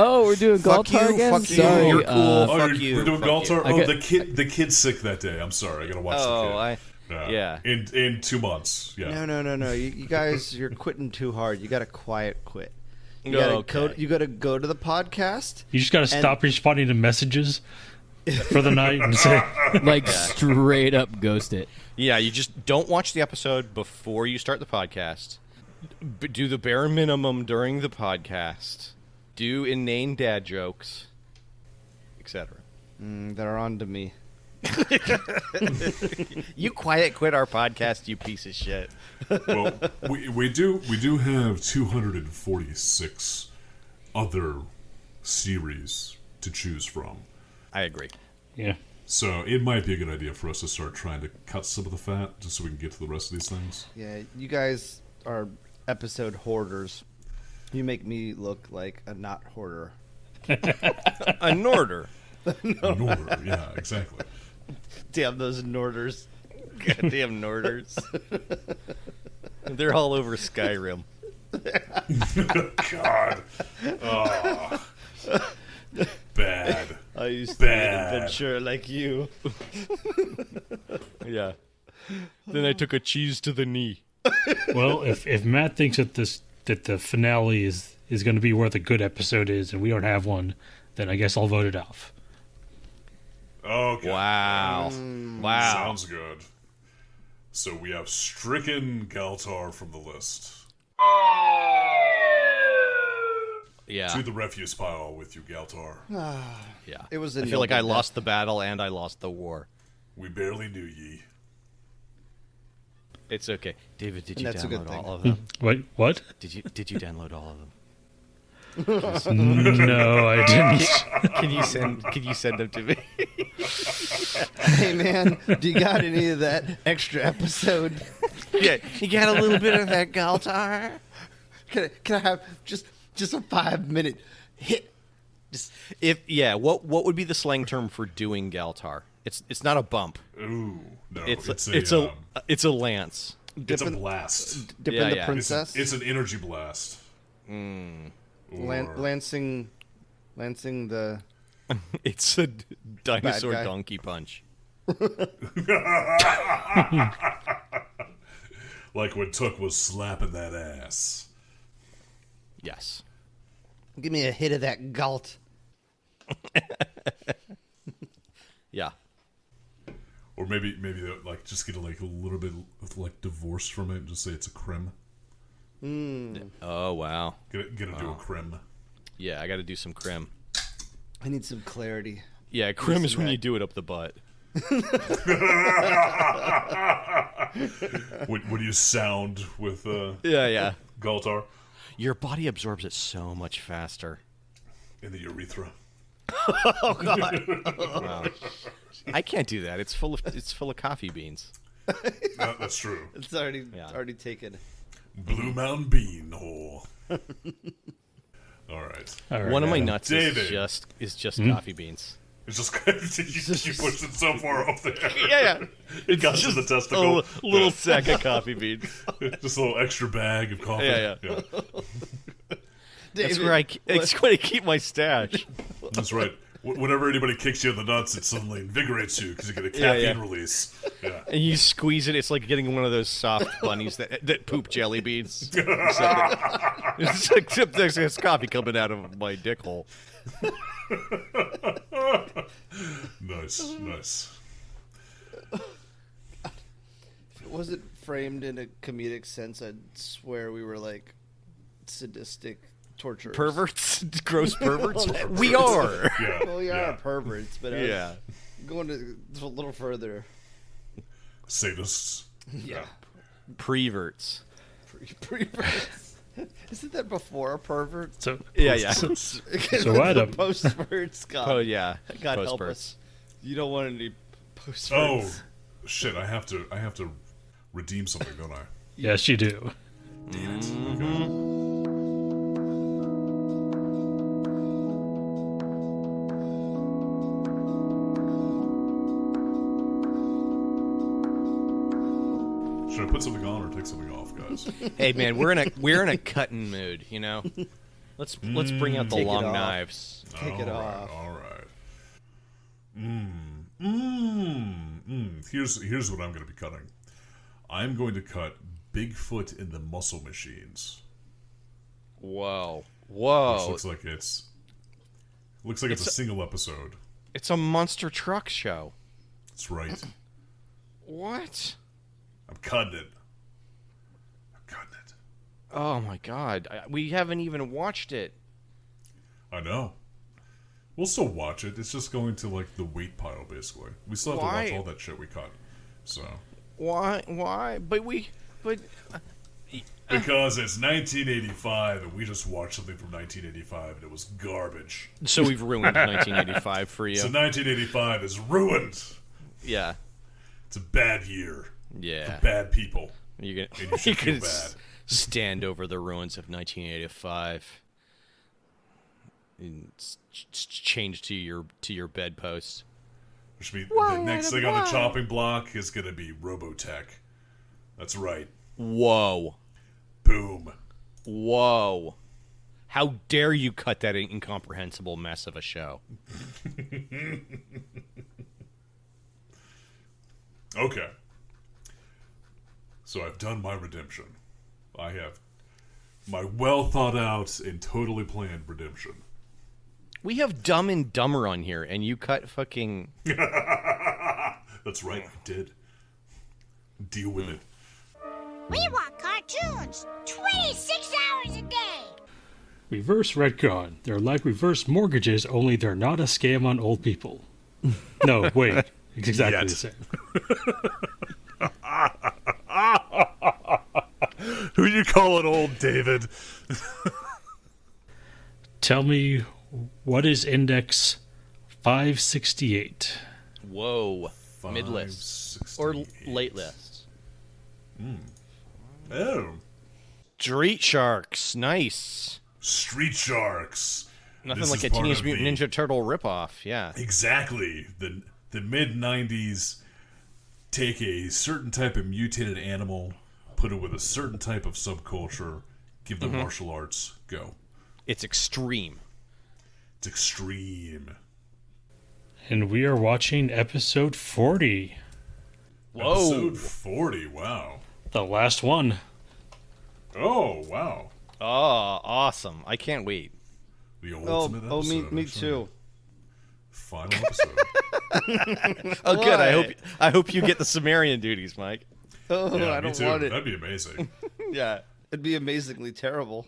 Oh, we're doing Fuck Galtar you, again. fuck you, Sorry. you're cool. Oh, Fuck you, we're doing fuck Galtar. you. Oh, Okay. the kid's sick that day. I'm sorry. I got to watch the kid. Yeah. In 2 months. Yeah. No. You guys, you're quitting too hard. You got to quiet quit. You No, gotta go to the podcast. You just got to stop responding to messages for the night and say, Like straight up ghost it. Yeah, you just don't watch the episode before you start the podcast. Do the bare minimum during the podcast. Do inane dad jokes, etc. They're on to me. You quiet quit our podcast, you piece of shit. Well, we do have 246 other series to choose from. I agree. yeah. So it might be a good idea for us to start trying to cut some of the fat just so we can get to the rest of these things. Yeah, you guys are episode hoarders. You make me look like a not hoarder. A Norder. In order, yeah, exactly. Damn those Norders. Goddamn Norders. They're all over Skyrim. God. Oh. Bad. I used to be an Bad. adventurer like you. Yeah. Then I took a cheese to the knee. Well, if Matt thinks that the finale is going to be where the good episode is, and we don't have one, then I guess I'll vote it off. Okay. Wow. Wow. Sounds good. So we have stricken Galtar from the list. Yeah. To the refuse pile with you, Galtar. Yeah. It was. I feel like I lost the battle and I lost the war. We barely knew ye. It's okay. David, did And you that's a good download thing. all of them? Wait, what? Did you download all of them? No, I didn't. Can you send them to me? Hey man, do you got any of that extra episode? Yeah, you got a little bit of that Galtar? Can I have just a 5-minute hit? What would be the slang term for doing Galtar? It's not a bump. Ooh, no. It's a lance. It's a blast. Dipping Yeah, the yeah. princess. It's an energy blast. Or Lancing the It's a dinosaur guy. donkey punch. like when Took was slapping that ass. Yes. give me a hit of that galt. Yeah. Or maybe they'll, like just get like a little bit of, like divorced from it and just say it's a crim. Oh wow. Get it do a crim. Yeah, I got to do some crim. I need some clarity. Yeah, crim is Listen when back. you do it up the butt. When you sound with Yeah. Galtar Your body absorbs it so much faster. in the urethra. Wow. I can't do that. It's full of coffee beans. That's true. It's already Yeah. already taken. Blue Mountain Bean hole. All right. All right, One of my Adam. nuts David. is just coffee beans. It's just you pushed it so far up there. Yeah. It got to the testicle. A little sack of coffee beans. Just a little extra bag of coffee. Yeah. That's David, where it's where I keep my stash. That's right. Whenever anybody kicks you in the nuts, it suddenly invigorates you because you get a Yeah, caffeine yeah. release. Yeah. And you squeeze it. It's like getting one of those soft bunnies that poop jelly beans. Except there's coffee coming out of my dick hole. Nice. If it wasn't framed in a comedic sense, I'd swear we were like sadistic torturers. Perverts? Gross perverts? We are. Yeah. Well, we are perverts, but Yeah. going a little further. Sadists. Yeah. Preverts. Perverts. Isn't that before a pervert? So Yeah. So Adam, Post-verts, God. Oh, yeah. God help Post-perts. us. You don't want any post-verts. Oh, shit! I have to redeem something, don't I? yes, you do. Damn it. Okay. Should I put something on or take something off, guys? Hey man, we're in a cutting mood, you know. Let's bring out the Take it long off. knives. Take it off. All right. Here's what I'm going to be cutting. I'm going to cut Bigfoot in the Muscle Machines. Whoa, Which whoa! looks like it's a single episode. It's a monster truck show. That's right. What? I'm cutting it. Oh my god, we haven't even watched it. I know. We'll still watch it. It's just going to like the weight pile, basically. We still have Why? to watch all that shit we cut. So Why? But because it's 1985 and we just watched something from 1985 and it was garbage. so we've ruined 1985 for you. So 1985 is ruined. Yeah, It's a bad year. yeah. For bad people. You're And you gonna should feel bad. stand over the ruins of 1985 and change to your bedpost. Which means the next thing on the chopping block is going to be Robotech. That's right. Whoa. Boom. Whoa. How dare you cut that incomprehensible mess of a show? Okay. So I've done my redemption. I have my well thought out and totally planned redemption. We have Dumb and Dumber on here, and you cut fucking... That's right, I did. Deal with it. We want cartoons 26 hours a day. Reverse retcon. They're like reverse mortgages, only they're not a scam on old people. No, wait. It's exactly Yet. the same. Who you calling old, David? Tell me, what is index 568? Whoa. Mid-list. Or 568. late list. Oh. Street Sharks. Nice. Street Sharks. Nothing This like is a part Teenage of Mutant the- Ninja Turtle ripoff. Yeah. Exactly. The mid-90s take a certain type of mutated animal, put it with a certain type of subculture, give them martial arts, go. It's extreme. It's extreme. And we are watching episode 40. Whoa. Episode 40, wow. The last one. Oh, wow. Oh, awesome. I can't wait. The ultimate episode. Me actually. too. Final episode. Oh, good. I hope you get the Sumerian duties, Mike. Oh, Yeah, I me don't too. want it. That'd be amazing. Yeah. It'd be amazingly terrible.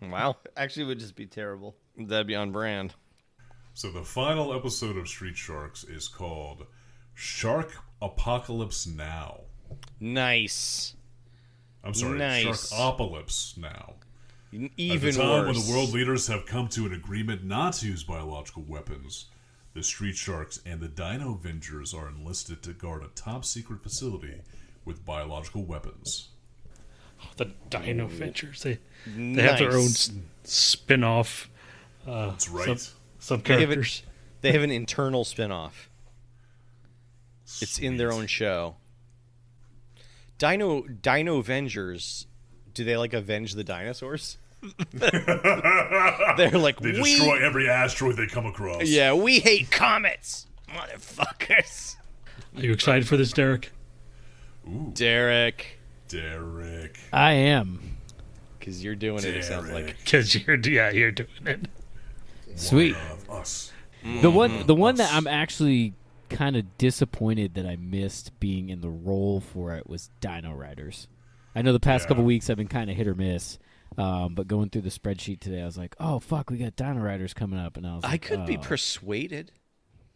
Wow. Actually, it would just be terrible. That'd be on brand. So the final episode of Street Sharks is called Shark Apocalypse Now. Nice. I'm sorry, Nice. Sharkopocalypse Now. Even At the time worse. when the world leaders have come to an agreement not to use biological weapons, the Street Sharks and the Dino Avengers are enlisted to guard a top-secret facility with biological weapons. The Dino Ventures. They have their own spin-off That's right. sub-characters. They have an internal spin-off. It's in their own show. Dino Avengers, do they like avenge the dinosaurs? They're like, They destroy every asteroid they come across. Yeah, we hate comets, motherfuckers. Are you excited for this, Derek? Ooh, Derek, I am. because you're doing it sounds like. Because you're doing it. Sweet. One of us. The one that I'm actually kind of disappointed that I missed being in the role for it was Dino Riders. I know the past couple weeks I've been kind of hit or miss, but going through the spreadsheet today, I was like, "Oh fuck, we got Dino Riders coming up," and I was like, I could be oh. persuaded,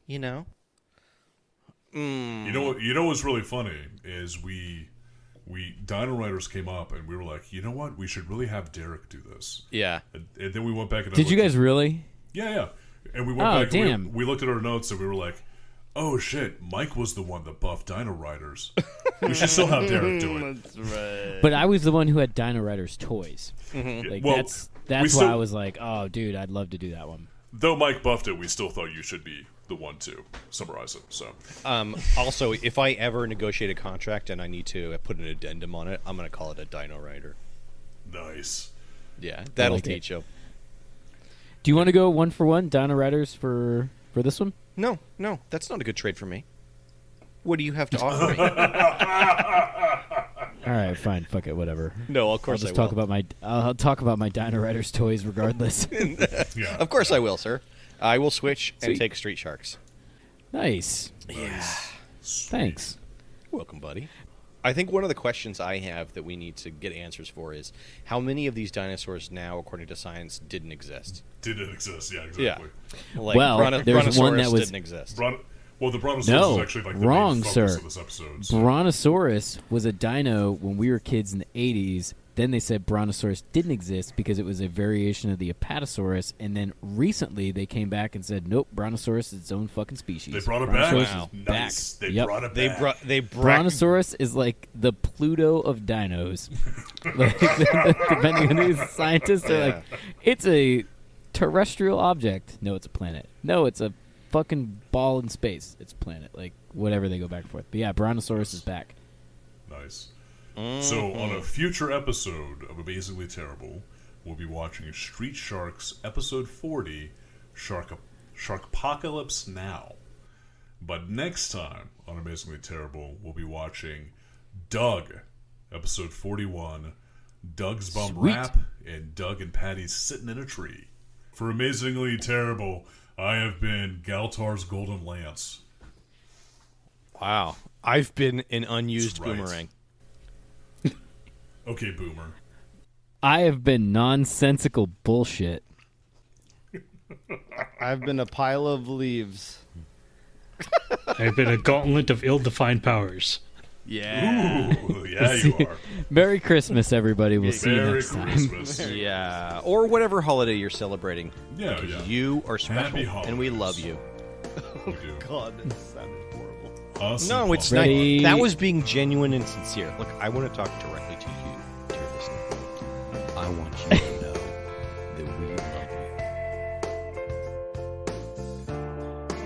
you know. You know what's really funny is we Dino Riders came up and we were like, you know what, we should really have Derek do this. Yeah. And then we went back and Did you guys really? Yeah. And we went Oh, back damn. and we looked at our notes and we were like, oh shit, Mike was the one that buffed Dino Riders. We should still have Derek do it. That's right. But I was the one who had Dino Riders toys. Like Well, that's we why still- I was like, "Oh, dude, I'd love to do that one." Though Mike buffed it, we still thought you should be the one to summarize it. So Also, if I ever negotiate a contract and I need to put an addendum on it, I'm going to call it a Dino Rider. nice. Yeah, that'll like it. teach you. Do you want to go 1-for-1 Dino Riders for this one? No, that's not a good trade for me. What do you have to offer me? All right, fine, fuck it, whatever. No, of I'll course just I talk will. about I'll talk about my Dino Riders toys regardless. Yeah. Of course I will, sir. I will switch and Sweet. take Street Sharks. Nice. Yeah. Thanks. Welcome, buddy. I think one of the questions I have that we need to get answers for is how many of these dinosaurs now, according to science, didn't exist? Didn't exist. Yeah, Yeah. exactly. Like, Well, there's one that was- didn't exist. Well, the Brontosaurus No, is actually like the wrong, main focus sir. of this episode. So. Brontosaurus was a dino when we were kids in the 80s. Then they said Brontosaurus didn't exist because it was a variation of the Apatosaurus. And then recently they came back and said, nope, Brontosaurus is its own fucking species. They brought it back. Brontosaurus Wow. is Nice. back. They Yep. brought it They back. brought Brontosaurus is like the Pluto of dinos. Like, depending on who's a scientist, they're like, it's a terrestrial object. No, it's a planet. No, it's a fucking ball in space. It's a planet. Like, whatever they go back and forth. But yeah, Brontosaurus is back. Nice. So, on a future episode of Amazingly Terrible, we'll be watching Street Sharks Episode 40, Sharkopocalypse Now. But next time on Amazingly Terrible, we'll be watching Doug, Episode 41, Doug's Bum Sweet. Rap, and Doug and Patty Sitting in a Tree. For Amazingly Terrible, I have been Galtar's Golden Lance. Wow. I've been an unused That's right. boomerang. Okay, Boomer. I have been nonsensical bullshit. I've been a pile of leaves. I've been a gauntlet of ill-defined powers. Yeah. Ooh, yeah, you are. Merry Christmas, everybody. We'll see you Merry next time. Christmas. Yeah. Or whatever holiday you're celebrating. Yeah, Because yeah. you are special, Happy and we holidays. love you. We do. God, that sounded horrible. Us No, and it's Paul. Ready? nice. That was being genuine and sincere. Look, I want to talk directly to you, dear listener. I want you to know that we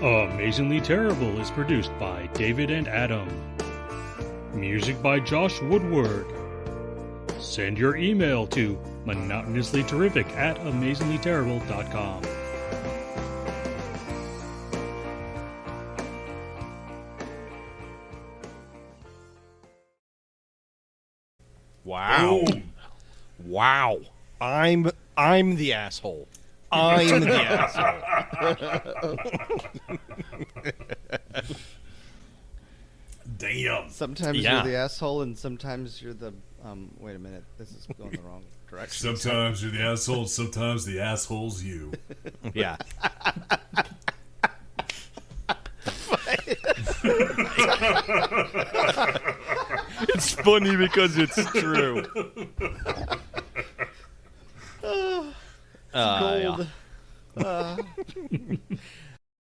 love you. Amazingly Terrible is produced by David and Adam. Music by Josh Woodward. send your email to monotonouslyterrific@amazinglyterrible.com. Wow. Boom. Wow. I'm the asshole. I'm the asshole. Damn. Sometimes Yeah. you're the asshole, and sometimes you're the. Wait a minute. This is going the wrong direction. Sometimes you're the asshole, sometimes the asshole's you. Yeah. It's funny because it's true. Gold.